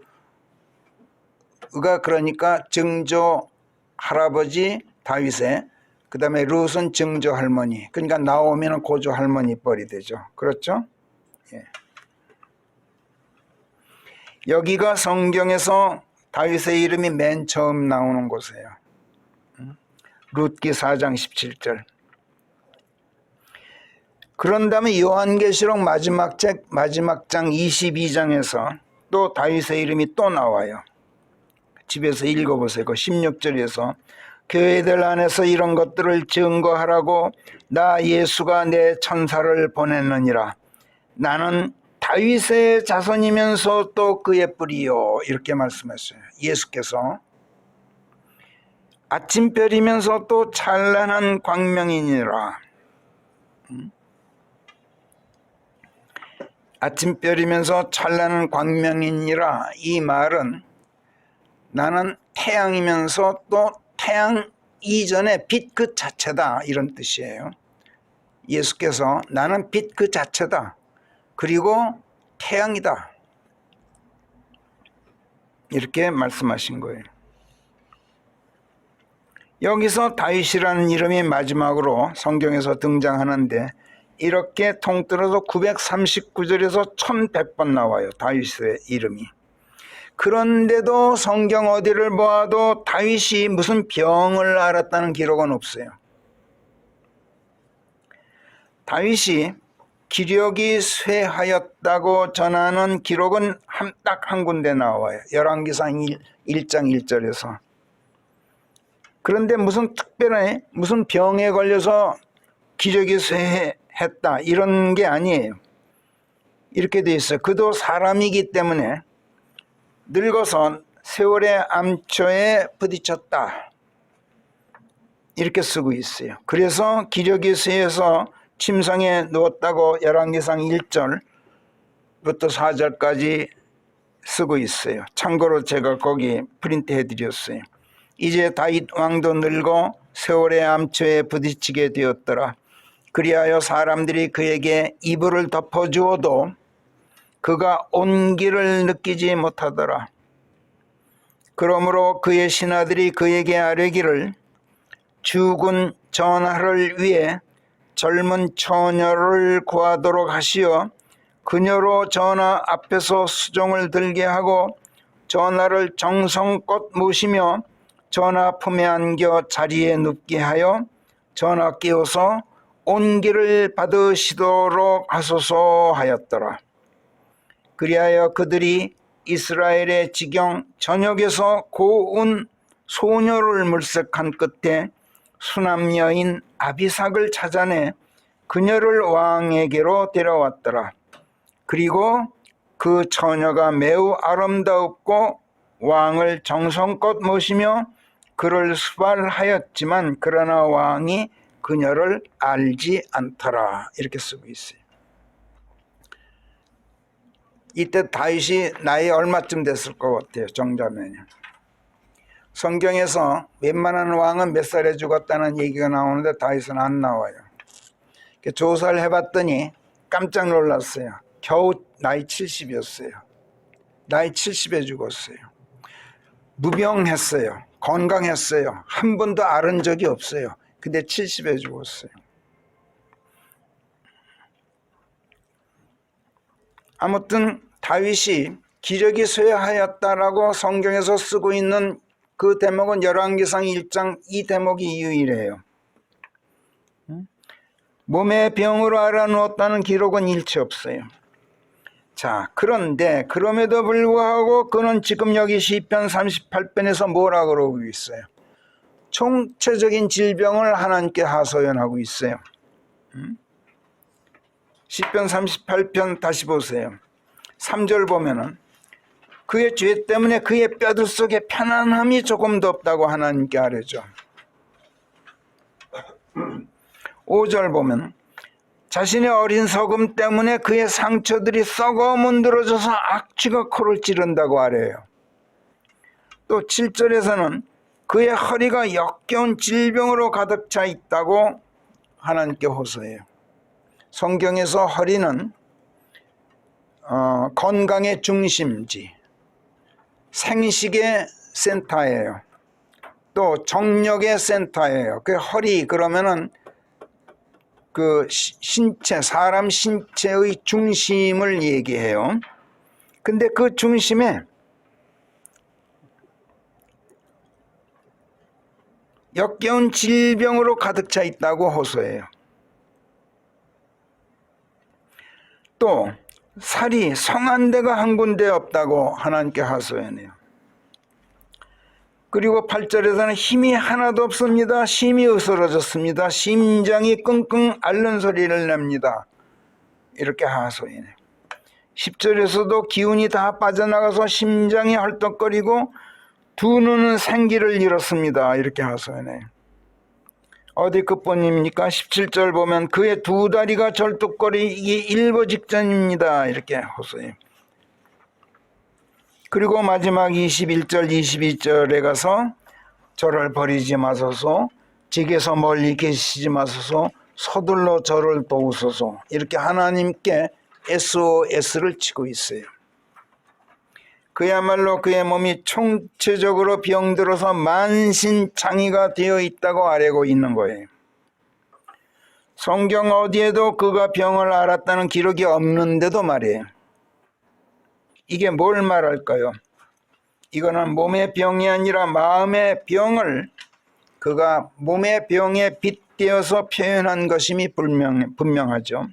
그러니까 증조 할아버지 다윗의, 그 다음에 룻은 증조 할머니, 그러니까 나오미는 고조 할머니 뻘이 되죠. 그렇죠? 예. 여기가 성경에서 다윗의 이름이 맨 처음 나오는 곳이에요. 룻기 4장 17절. 그런 다음에 요한계시록 마지막 장 22장에서 또 다윗의 이름이 또 나와요. 집에서 읽어보세요. 그 16절에서 교회들 안에서 이런 것들을 증거하라고 나 예수가 내 천사를 보냈느니라. 나는 다윗의 자손이면서 또 그의 뿌리요. 이렇게 말씀했어요. 예수께서 아침별이면서 또 찬란한 광명이니라. 아침별이면서 찬란한 광명이니라. 이 말은 나는 태양이면서 또 태양 이전의 빛 그 자체다, 이런 뜻이에요. 예수께서 나는 빛 그 자체다, 그리고 태양이다, 이렇게 말씀하신 거예요. 여기서 다윗이라는 이름이 마지막으로 성경에서 등장하는데 이렇게 통틀어서 939절에서 1100번 나와요. 다윗의 이름이. 그런데도 성경 어디를 보아도 다윗이 무슨 병을 앓았다는 기록은 없어요. 다윗이 기력이 쇠하였다고 전하는 기록은 딱 한 군데 나와요. 열왕기상 1장 1절에서. 그런데 무슨 특별한 무슨 병에 걸려서 기력이 쇠했다 이런 게 아니에요. 이렇게 돼 있어요. 그도 사람이기 때문에 늙어서 세월의 암초에 부딪혔다, 이렇게 쓰고 있어요. 그래서 기력이 쇠해서 침상에 누웠다고 열왕기상 1절부터 4절까지 쓰고 있어요. 참고로 제가 거기 프린트 해드렸어요. 이제 다윗 왕도 늙어 세월의 암초에 부딪히게 되었더라. 그리하여 사람들이 그에게 이불을 덮어주어도 그가 온기를 느끼지 못하더라. 그러므로 그의 신하들이 그에게 아뢰기를 죽은 전하를 위해 젊은 처녀를 구하도록 하시어 그녀로 전하 앞에서 수종을 들게 하고 전하를 정성껏 모시며 전하 품에 안겨 자리에 눕게 하여 전하 깨워서 온기를 받으시도록 하소서 하였더라. 그리하여 그들이 이스라엘의 지경 전역에서 고운 소녀를 물색한 끝에 수남 여인 아비삭을 찾아내 그녀를 왕에게로 데려왔더라. 그리고 그 처녀가 매우 아름다웠고 왕을 정성껏 모시며 그를 수발하였지만 그러나 왕이 그녀를 알지 않더라, 이렇게 쓰고 있어요. 이때 다윗이 나이 얼마쯤 됐을 것 같아요? 정자면요 성경에서 웬만한 왕은 몇 살에 죽었다는 얘기가 나오는데 다윗은 안 나와요. 조사를 해봤더니 깜짝 놀랐어요. 겨우 나이 70이었어요. 나이 70에 죽었어요. 무병했어요. 건강했어요. 한 번도 앓은 적이 없어요. 근데 70에 죽었어요. 아무튼 다윗이 기력이 쇠하였다라고 성경에서 쓰고 있는 그 대목은 열왕기상 1장 이 대목이 유일해요. 몸의 병으로 알아누웠다는 기록은 일치 없어요. 자, 그런데 그럼에도 불구하고 그는 지금 여기 시편 38편에서 뭐라 그러고 있어요? 총체적인 질병을 하나님께 하소연하고 있어요. 시편 38편 다시 보세요. 3절 보면은 그의 죄 때문에 그의 뼈들 속에 편안함이 조금도 없다고 하나님께 아뢰죠. 5절 보면 자신의 어린 석음 때문에 그의 상처들이 썩어 문드러져서 악취가 코를 찌른다고 아뢰요. 또 7절에서는 그의 허리가 역겨운 질병으로 가득 차 있다고 하나님께 호소해요. 성경에서 허리는 건강의 중심지, 생식의 센터예요. 또 정력의 센터예요. 그 허리 그러면은 그 신체, 사람 신체의 중심을 얘기해요. 근데 그 중심에 역겨운 질병으로 가득 차 있다고 호소해요. 또 살이 성한 데가 한 군데 없다고 하나님께 하소연해요. 그리고 8절에서는 힘이 하나도 없습니다. 심이 으스러졌습니다. 심장이 끙끙 앓는 소리를 냅니다. 이렇게 하소연해요. 10절에서도 기운이 다 빠져나가서 심장이 헐떡거리고 두 눈은 생기를 잃었습니다. 이렇게 하소연해요. 어디 끝번입니까? 17절 보면 그의 두 다리가 절뚝거리기 일보 직전입니다. 이렇게 호소해요. 그리고 마지막 21절 22절에 가서 저를 버리지 마소서, 제게서 멀리 계시지 마소서, 서둘러 저를 도우소서, 이렇게 하나님께 SOS를 치고 있어요. 그야말로 그의 몸이 총체적으로 병들어서 만신창이가 되어 있다고 아뢰고 있는 거예요. 성경 어디에도 그가 병을 앓았다는 기록이 없는데도 말이에요. 이게 뭘 말할까요? 이거는 몸의 병이 아니라 마음의 병을 그가 몸의 병에 빗대어서 표현한 것임이 분명하죠.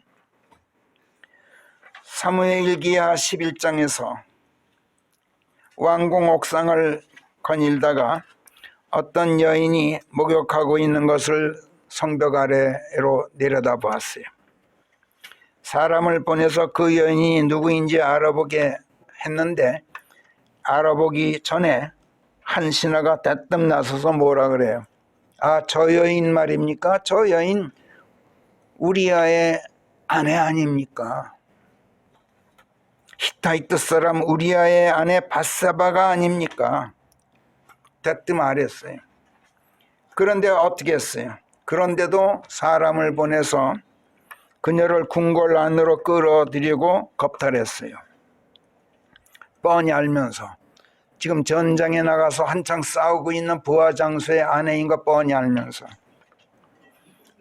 사무엘기하 11장에서 왕궁 옥상을 거닐다가 어떤 여인이 목욕하고 있는 것을 성벽 아래로 내려다보았어요. 사람을 보내서 그 여인이 누구인지 알아보게 했는데 알아보기 전에 한 신하가 대뜸 나서서 뭐라 그래요? 아, 저 여인 말입니까? 저 여인 우리아의 아내 아닙니까? 히타이트 사람 우리아의 아내 밧세바가 아닙니까? 대뜸 말했어요. 그런데 어떻게 했어요? 그런데도 사람을 보내서 그녀를 궁궐 안으로 끌어들이고 겁탈했어요. 뻔히 알면서 지금 전장에 나가서 한창 싸우고 있는 부하장수의 아내인 거 뻔히 알면서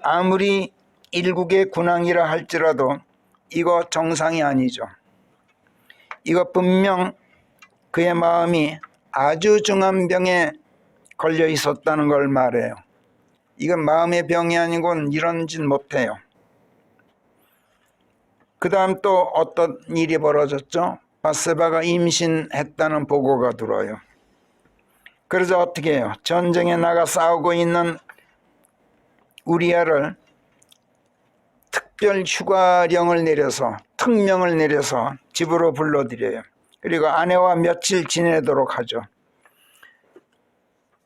아무리 일국의 군왕이라 할지라도 이거 정상이 아니죠. 이거 분명 그의 마음이 아주 중한 병에 걸려 있었다는 걸 말해요. 이건 마음의 병이 아니고는 이런 짓 못해요. 그 다음 또 어떤 일이 벌어졌죠? 밧세바가 임신했다는 보고가 들어요. 그래서 어떻게 해요? 전쟁에 나가 싸우고 있는 우리아를 특별 휴가령을 내려서 특명을 내려서 집으로 불러들여요. 그리고 아내와 며칠 지내도록 하죠.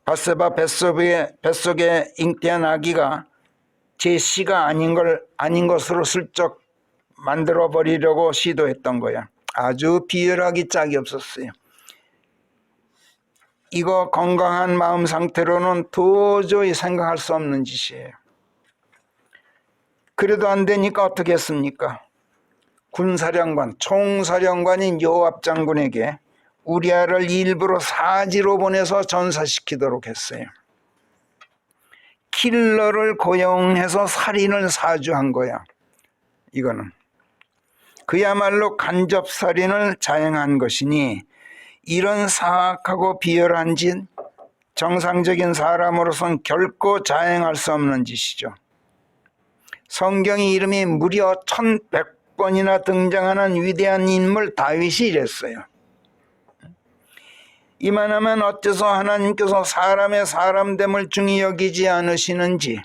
밧세바 뱃속에 잉태한 아기가 제 씨가 아닌 것으로 슬쩍 만들어 버리려고 시도했던 거야. 아주 비열하기 짝이 없었어요. 이거 건강한 마음 상태로는 도저히 생각할 수 없는 짓이에요. 그래도 안 되니까 어떻게 했습니까? 군사령관, 총사령관인 요압 장군에게 우리아를 일부러 사지로 보내서 전사시키도록 했어요. 킬러를 고용해서 살인을 사주한 거야. 이거는 그야말로 간접살인을 자행한 것이니 이런 사악하고 비열한 짓, 정상적인 사람으로선 결코 자행할 수 없는 짓이죠. 성경의 이름이 무려 1100번이나 등장하는 위대한 인물 다윗이 이랬어요. 이만하면 어째서 하나님께서 사람의 사람됨을 중히 여기지 않으시는지,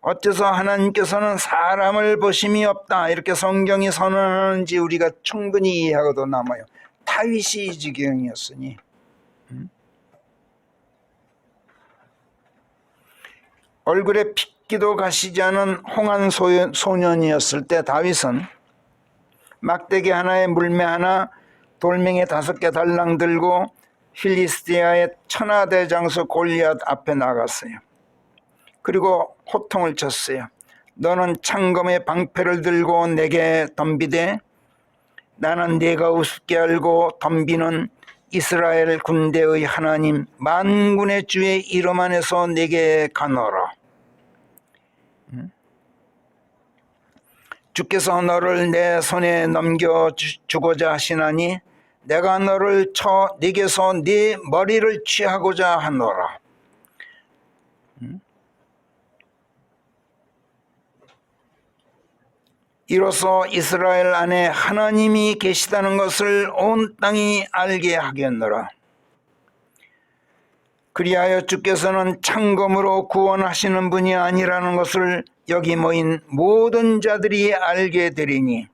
어째서 하나님께서는 사람을 보심이 없다 이렇게 성경이 선언하는지 우리가 충분히 이해하고도 남아요. 다윗이 이 지경이었으니. 얼굴에 핏기도 가시지 않은 홍한 소년이었을 때 다윗은 막대기 하나에 물매 하나, 돌멩이 5개 달랑 들고 필리스티아의 천하대장수 골리앗 앞에 나갔어요. 그리고 호통을 쳤어요. 너는 창검의 방패를 들고 내게 덤비되 나는 네가 우습게 알고 덤비는 이스라엘 군대의 하나님 만군의 주의 이름 안에서 내게 가노라. 주께서 너를 내 손에 넘겨주고자 하시나니 내가 너를 쳐 네게서 네 머리를 취하고자 하노라. 이로써 이스라엘 안에 하나님이 계시다는 것을 온 땅이 알게 하겠노라. 그리하여 주께서는 창검으로 구원하시는 분이 아니라는 것을 여기 모인 모든 자들이 알게 되리니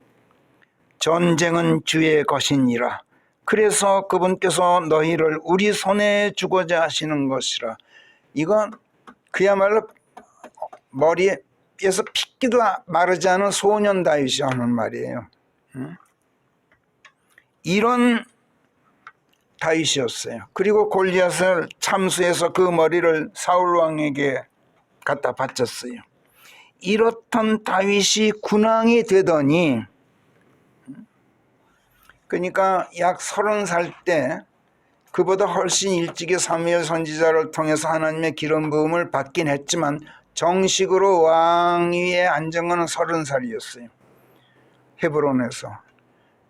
전쟁은 주의 것이니라. 그래서 그분께서 너희를 우리 손에 주고자 하시는 것이라. 이건 그야말로 머리에서 핏기도 마르지 않은 소년 다윗이 하는 말이에요. 이런 다윗이었어요. 그리고 골리앗을 참수해서 그 머리를 사울 왕에게 갖다 바쳤어요. 이렇던 다윗이 군왕이 되더니, 그러니까 약 30살 때 그보다 훨씬 일찍이 사무엘 선지자를 통해서 하나님의 기름 부음을 받긴 했지만 정식으로 왕위에 앉은 것은 30살이었어요. 헤브론에서.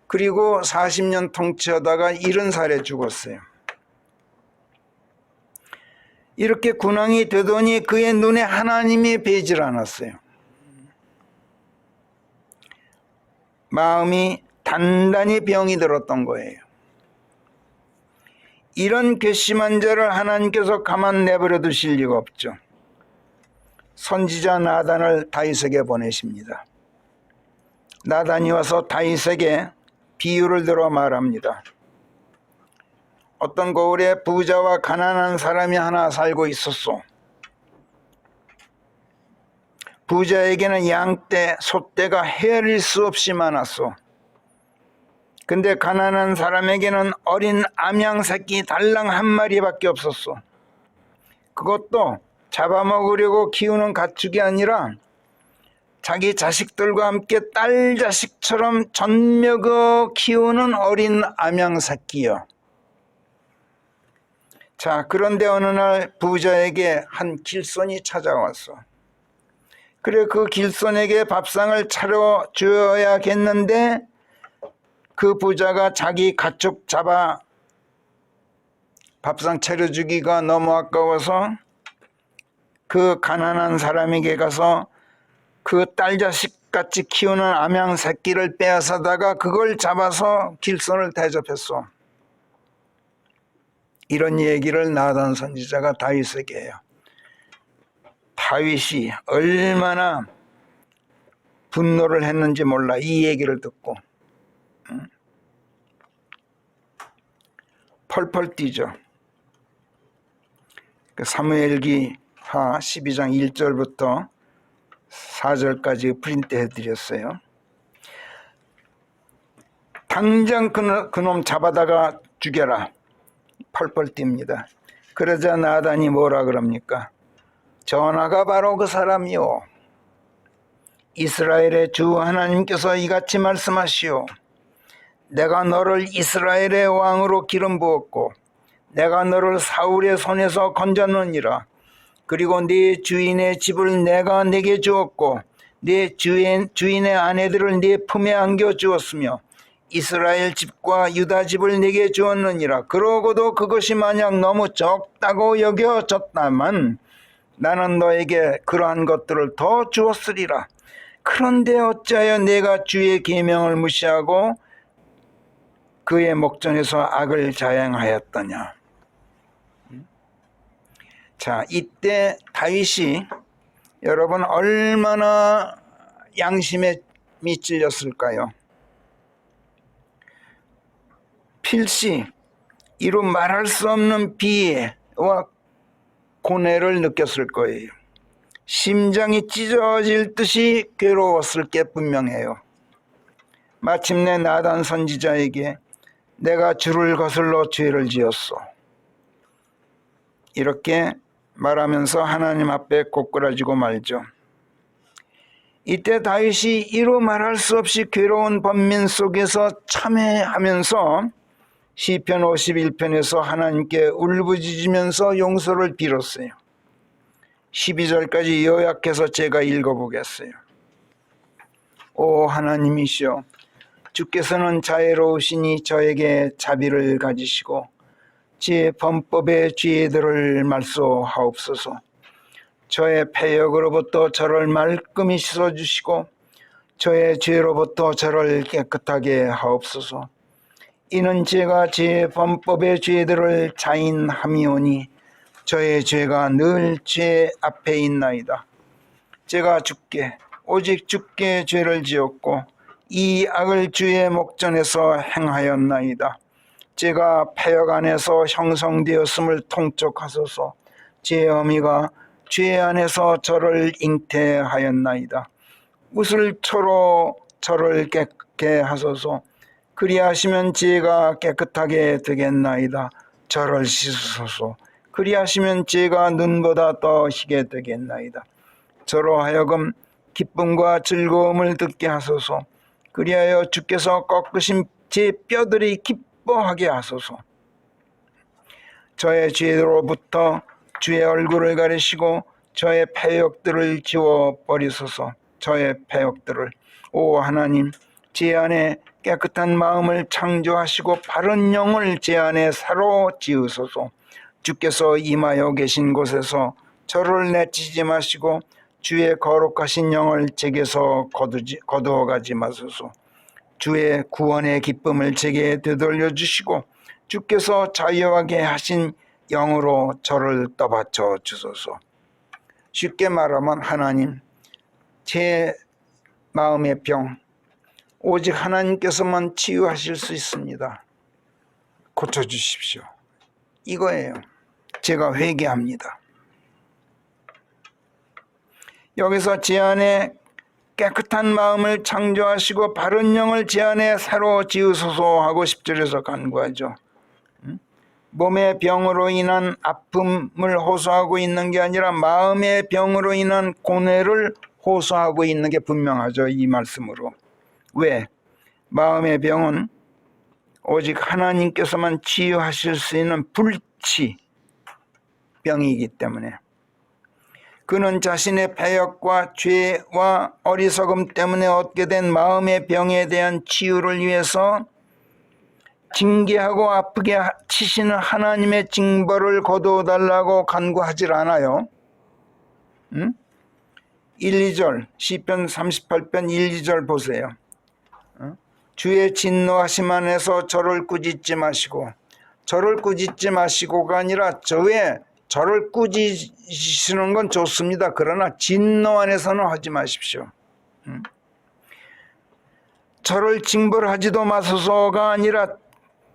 그리고 40년 통치하다가 70살에 죽었어요. 이렇게 군왕이 되더니 그의 눈에 하나님이 보이질 않았어요. 마음이 단단히 병이 들었던 거예요. 이런 괘씸한 자를 하나님께서 가만 내버려 두실 리가 없죠. 선지자 나단을 다윗에게 보내십니다. 나단이 와서 다윗에게 비유를 들어 말합니다. 어떤 고을에 부자와 가난한 사람이 하나 살고 있었소. 부자에게는 양떼, 소떼가 헤아릴 수 없이 많았소. 근데 가난한 사람에게는 어린 암양 새끼 달랑 한 마리밖에 없었소. 그것도 잡아먹으려고 키우는 가축이 아니라 자기 자식들과 함께 딸 자식처럼 젖먹어 키우는 어린 암양 새끼요. 자, 그런데 어느 날 부자에게 한 길손이 찾아왔어. 그래, 그 길손에게 밥상을 차려줘야겠는데 그 부자가 자기 가축 잡아 밥상 차려주기가 너무 아까워서 그 가난한 사람에게 가서 그 딸 자식같이 키우는 암양 새끼를 빼앗아다가 그걸 잡아서 길손을 대접했어. 이런 얘기를 나단 선지자가 다윗에게 해요. 다윗이 얼마나 분노를 했는지 몰라. 이 얘기를 듣고 펄펄 뛰죠. 사무엘기하 12장 1절부터 4절까지 프린트 해드렸어요. 당장 그놈 잡아다가 죽여라. 펄펄 뜁니다. 그러자 나단이 뭐라 그럽니까? 전하가 바로 그 사람이요. 이스라엘의 주 하나님께서 이같이 말씀하시오. 내가 너를 이스라엘의 왕으로 기름 부었고 내가 너를 사울의 손에서 건졌느니라. 그리고 네 주인의 집을 내가 네게 주었고 네 주인의 아내들을 네 품에 안겨 주었으며 이스라엘 집과 유다 집을 네게 주었느니라. 그러고도 그것이 만약 너무 적다고 여겨졌다면 나는 너에게 그러한 것들을 더 주었으리라. 그런데 어찌하여 내가 주의 계명을 무시하고 그의 목전에서 악을 자행하였더냐. 자, 이때 다윗이 여러분 얼마나 양심에 찔렸을까요? 필시 이루 말할 수 없는 비애와 고뇌를 느꼈을 거예요. 심장이 찢어질 듯이 괴로웠을 게 분명해요. 마침내 나단 선지자에게 내가 주를 거슬러 죄를 지었소. 이렇게 말하면서 하나님 앞에 꼬꾸라지고 말죠. 이때 다윗이 이루 말할 수 없이 괴로운 번민 속에서 참회하면서 시편 51편에서 하나님께 울부짖으면서 용서를 빌었어요. 12절까지 요약해서 제가 읽어보겠어요. 오 하나님이시여, 주께서는 자애로우시니 저에게 자비를 가지시고 제 범법의 죄들을 말소하옵소서. 저의 패역으로부터 저를 말끔히 씻어주시고 저의 죄로부터 저를 깨끗하게 하옵소서. 이는 제가 제 범법의 죄들을 자인함이오니 저의 죄가 늘 죄 앞에 있나이다. 제가 오직 주께 죄를 지었고 이 악을 주의 목전에서 행하였나이다. 제가 패역 안에서 형성되었음을 통촉하소서. 제 어미가 죄 안에서 저를 잉태하였나이다. 우슬초로 저를 깨끗게 하소서. 그리하시면 제가 깨끗하게 되겠나이다. 저를 씻으소서. 그리하시면 제가 눈보다 더 희게 되겠나이다. 저로 하여금 기쁨과 즐거움을 듣게 하소서. 그리하여 주께서 꺾으신 제 뼈들이 기뻐하게 하소서. 저의 죄로부터 주의 얼굴을 가리시고 저의 패역들을 지워버리소서. 저의 패역들을. 오 하나님, 제 안에 깨끗한 마음을 창조하시고 바른 영을 제 안에 새로 지으소서. 주께서 임하여 계신 곳에서 저를 내치지 마시고 주의 거룩하신 영을 제게서 거두어 가지 마소서. 주의 구원의 기쁨을 제게 되돌려 주시고 주께서 자유하게 하신 영으로 저를 떠받쳐 주소서. 쉽게 말하면 하나님, 제 마음의 병 오직 하나님께서만 치유하실 수 있습니다. 고쳐주십시오. 이거예요. 제가 회개합니다. 여기서 제 안에 깨끗한 마음을 창조하시고 바른 영을 제 안에 새로 지으소서 하고 10절에서 간구하죠. 몸의 병으로 인한 아픔을 호소하고 있는 게 아니라 마음의 병으로 인한 고뇌를 호소하고 있는 게 분명하죠. 이 말씀으로. 왜? 마음의 병은 오직 하나님께서만 치유하실 수 있는 불치 병이기 때문에 그는 자신의 패역과 죄와 어리석음 때문에 얻게 된 마음의 병에 대한 치유를 위해서 징계하고 아프게 치시는 하나님의 징벌을 거두어달라고 간구하질 않아요. 1, 2절 시편 38편 1, 2절 보세요. 주의 진노하심 안에서 저를 꾸짖지 마시고, 저를 꾸짖지 마시고가 아니라 저를 꾸짖으시는 건 좋습니다. 그러나 진노 안에서는 하지 마십시오. 저를 징벌하지도 마소서가 아니라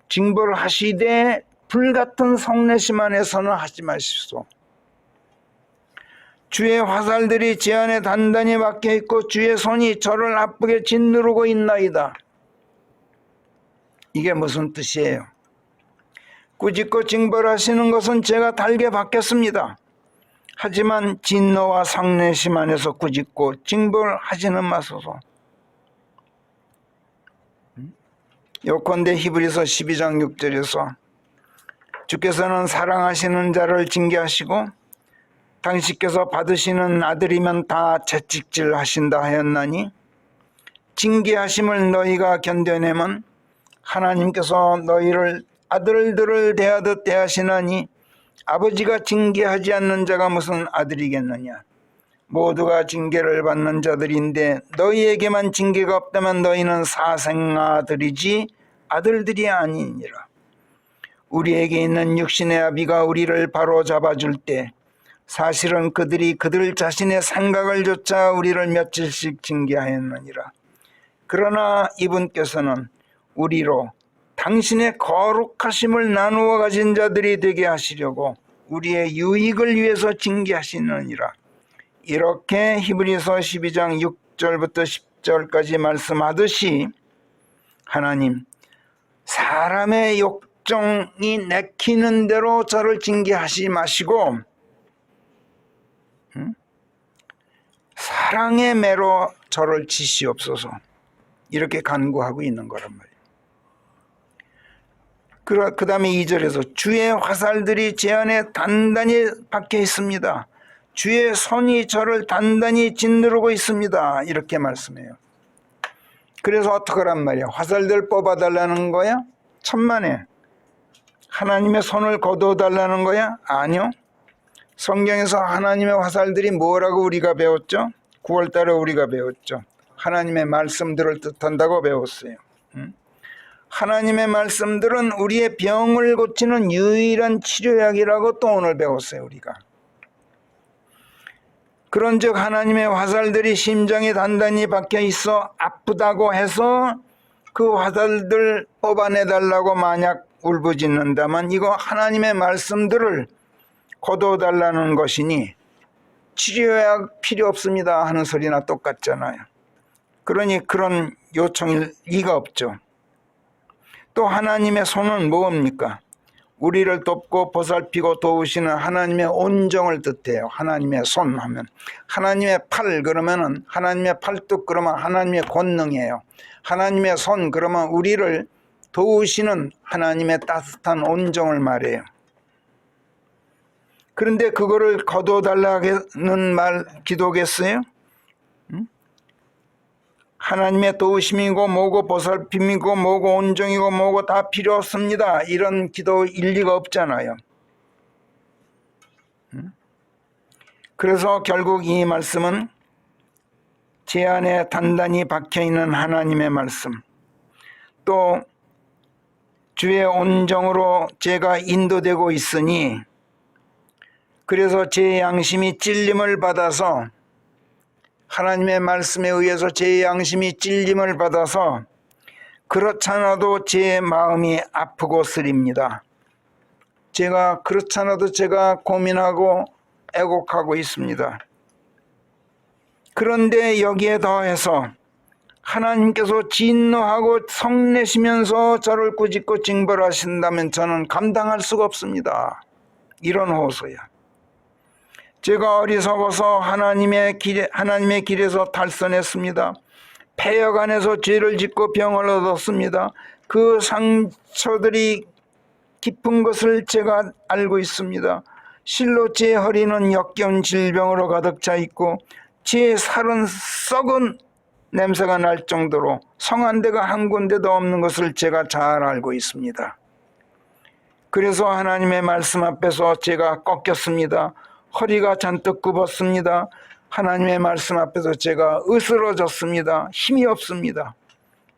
징벌하시되 불같은 성내심 안에서는 하지 마십시오. 주의 화살들이 제 안에 단단히 박혀 있고 주의 손이 저를 아프게 짓누르고 있나이다. 이게 무슨 뜻이에요? 꾸짖고 징벌하시는 것은 제가 달게 받겠습니다. 하지만 진노와 상내심 안에서 꾸짖고 징벌하지는 마소서. 요컨대 히브리서 12장 6절에서 주께서는 사랑하시는 자를 징계하시고 당신께서 받으시는 아들이면 다 채찍질 하신다 하였나니 징계하심을 너희가 견뎌내면 하나님께서 너희를 아들들을 대하듯 대하시나니 아버지가 징계하지 않는 자가 무슨 아들이겠느냐. 모두가 징계를 받는 자들인데 너희에게만 징계가 없다면 너희는 사생아들이지 아들들이 아니니라. 우리에게 있는 육신의 아비가 우리를 바로 잡아줄 때 사실은 그들이 그들 자신의 생각을 조차 우리를 며칠씩 징계하였느니라. 그러나 이분께서는 우리로 당신의 거룩하심을 나누어 가진 자들이 되게 하시려고 우리의 유익을 위해서 징계하시느니라. 이렇게 히브리서 12장 6절부터 10절까지 말씀하듯이 하나님 사람의 욕정이 내키는 대로 저를 징계하지 마시고 사랑의 매로 저를 치시옵소서, 이렇게 간구하고 있는 거란 말이에요. 그 다음에 2절에서 주의 화살들이 제 안에 단단히 박혀 있습니다. 주의 손이 저를 단단히 짓누르고 있습니다. 이렇게 말씀해요. 그래서 어떡하란 말이야. 화살들 뽑아달라는 거야? 천만에. 하나님의 손을 거두어달라는 거야? 아니요. 성경에서 하나님의 화살들이 뭐라고 우리가 배웠죠? 9월달에 우리가 배웠죠. 하나님의 말씀들을 뜻한다고 배웠어요. 하나님의 말씀들은 우리의 병을 고치는 유일한 치료약이라고 또 오늘 배웠어요. 우리가. 그런즉 하나님의 화살들이 심장에 단단히 박혀 있어 아프다고 해서 그 화살들 뽑아내달라고 만약 울부짖는다면 이거 하나님의 말씀들을 거둬달라는 것이니 치료약 필요 없습니다 하는 소리나 똑같잖아요. 그러니 그런 요청일 리가 없죠. 또 하나님의 손은 뭡니까? 우리를 돕고 보살피고 도우시는 하나님의 온정을 뜻해요. 하나님의 손 하면 하나님의 팔 그러면은 하나님의 팔뚝 그러면 하나님의 권능이에요. 하나님의 손 그러면 우리를 도우시는 하나님의 따뜻한 온정을 말해요. 그런데 그거를 거둬달라는 말 기도겠어요? 하나님의 도우심이고 뭐고 보살핌이고 뭐고 온정이고 뭐고 다 필요 없습니다. 이런 기도 일리가 없잖아요. 그래서 결국 이 말씀은 제 안에 단단히 박혀있는 하나님의 말씀, 또 주의 온정으로 제가 인도되고 있으니 그래서 제 양심이 찔림을 받아서 하나님의 말씀에 의해서 제 양심이 찔림을 받아서 그렇잖아도 제 마음이 아프고 쓰립니다. 제가 그렇잖아도 제가 고민하고 애곡하고 있습니다. 그런데 여기에 더해서 하나님께서 진노하고 성내시면서 저를 꾸짖고 징벌하신다면 저는 감당할 수가 없습니다. 이런 호소야. 제가 어리석어서 하나님의 길에서 탈선했습니다. 폐역 안에서 죄를 짓고 병을 얻었습니다. 그 상처들이 깊은 것을 제가 알고 있습니다. 실로 제 허리는 역겨운 질병으로 가득 차 있고 제 살은 썩은 냄새가 날 정도로 성한 데가 한 군데도 없는 것을 제가 잘 알고 있습니다. 그래서 하나님의 말씀 앞에서 제가 꺾였습니다. 허리가 잔뜩 굽었습니다. 하나님의 말씀 앞에서 제가 으스러졌습니다. 힘이 없습니다.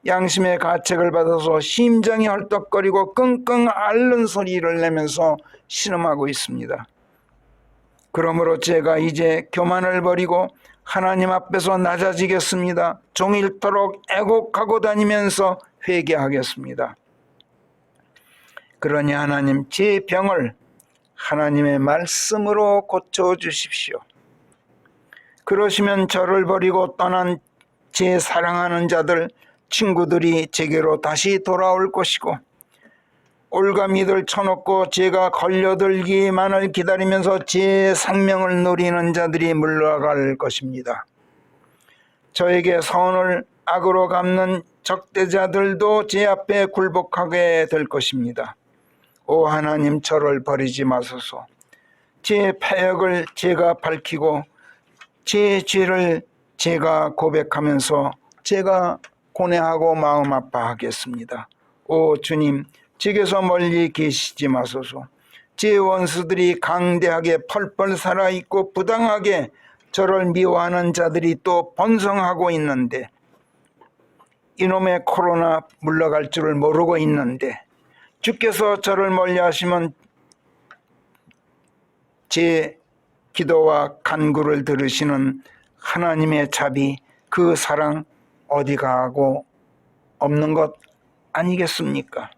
양심의 가책을 받아서 심장이 헐떡거리고 끙끙 앓는 소리를 내면서 신음하고 있습니다. 그러므로 제가 이제 교만을 버리고 하나님 앞에서 낮아지겠습니다. 종일토록 애곡하고 다니면서 회개하겠습니다. 그러니 하나님 제 병을 하나님의 말씀으로 고쳐주십시오. 그러시면 저를 버리고 떠난 제 사랑하는 자들, 친구들이 제게로 다시 돌아올 것이고 올가미들 쳐놓고 죄가 걸려들기만을 기다리면서 제 생명을 누리는 자들이 물러갈 것입니다. 저에게 선을 악으로 갚는 적대자들도 제 앞에 굴복하게 될 것입니다. 오 하나님, 저를 버리지 마소서. 제 패역을 제가 밝히고 제 죄를 제가 고백하면서 제가 고뇌하고 마음 아파하겠습니다. 오 주님, 제게서 멀리 계시지 마소서. 제 원수들이 강대하게 펄펄 살아있고 부당하게 저를 미워하는 자들이 또 번성하고 있는데, 이놈의 코로나 물러갈 줄을 모르고 있는데 주께서 저를 멀리 하시면 제 기도와 간구를 들으시는 하나님의 자비, 그 사랑 어디 가고 없는 것 아니겠습니까?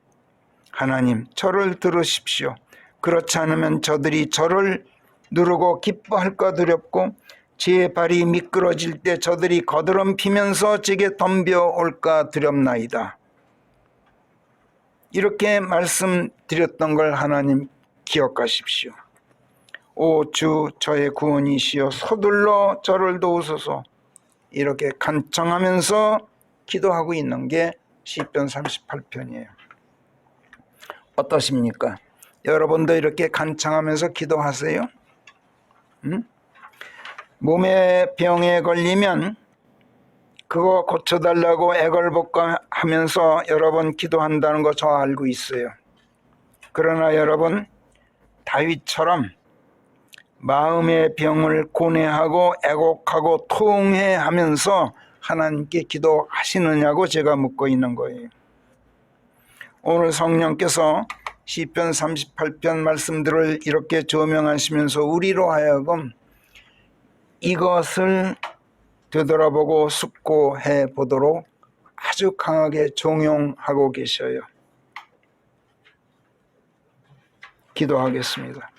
하나님, 저를 들으십시오. 그렇지 않으면 저들이 저를 누르고 기뻐할까 두렵고 제 발이 미끄러질 때 저들이 거드름 피면서 제게 덤벼올까 두렵나이다. 이렇게 말씀드렸던 걸 하나님 기억하십시오. 오 주, 저의 구원이시여 서둘러 저를 도우소서. 이렇게 간청하면서 기도하고 있는 게 시편 38편이에요. 어떠십니까? 여러분도 이렇게 간청하면서 기도하세요? 몸의 병에 걸리면 그거 고쳐달라고 애걸복걸하면서 여러분 기도한다는 거 저 알고 있어요. 그러나 여러분, 다윗처럼 마음의 병을 고뇌하고 애곡하고 통회하면서 하나님께 기도하시느냐고 제가 묻고 있는 거예요. 오늘 성령께서 시편 38편 말씀들을 이렇게 조명하시면서 우리로 하여금 이것을 되돌아보고 숙고해 보도록 아주 강하게 종용하고 계셔요. 기도하겠습니다.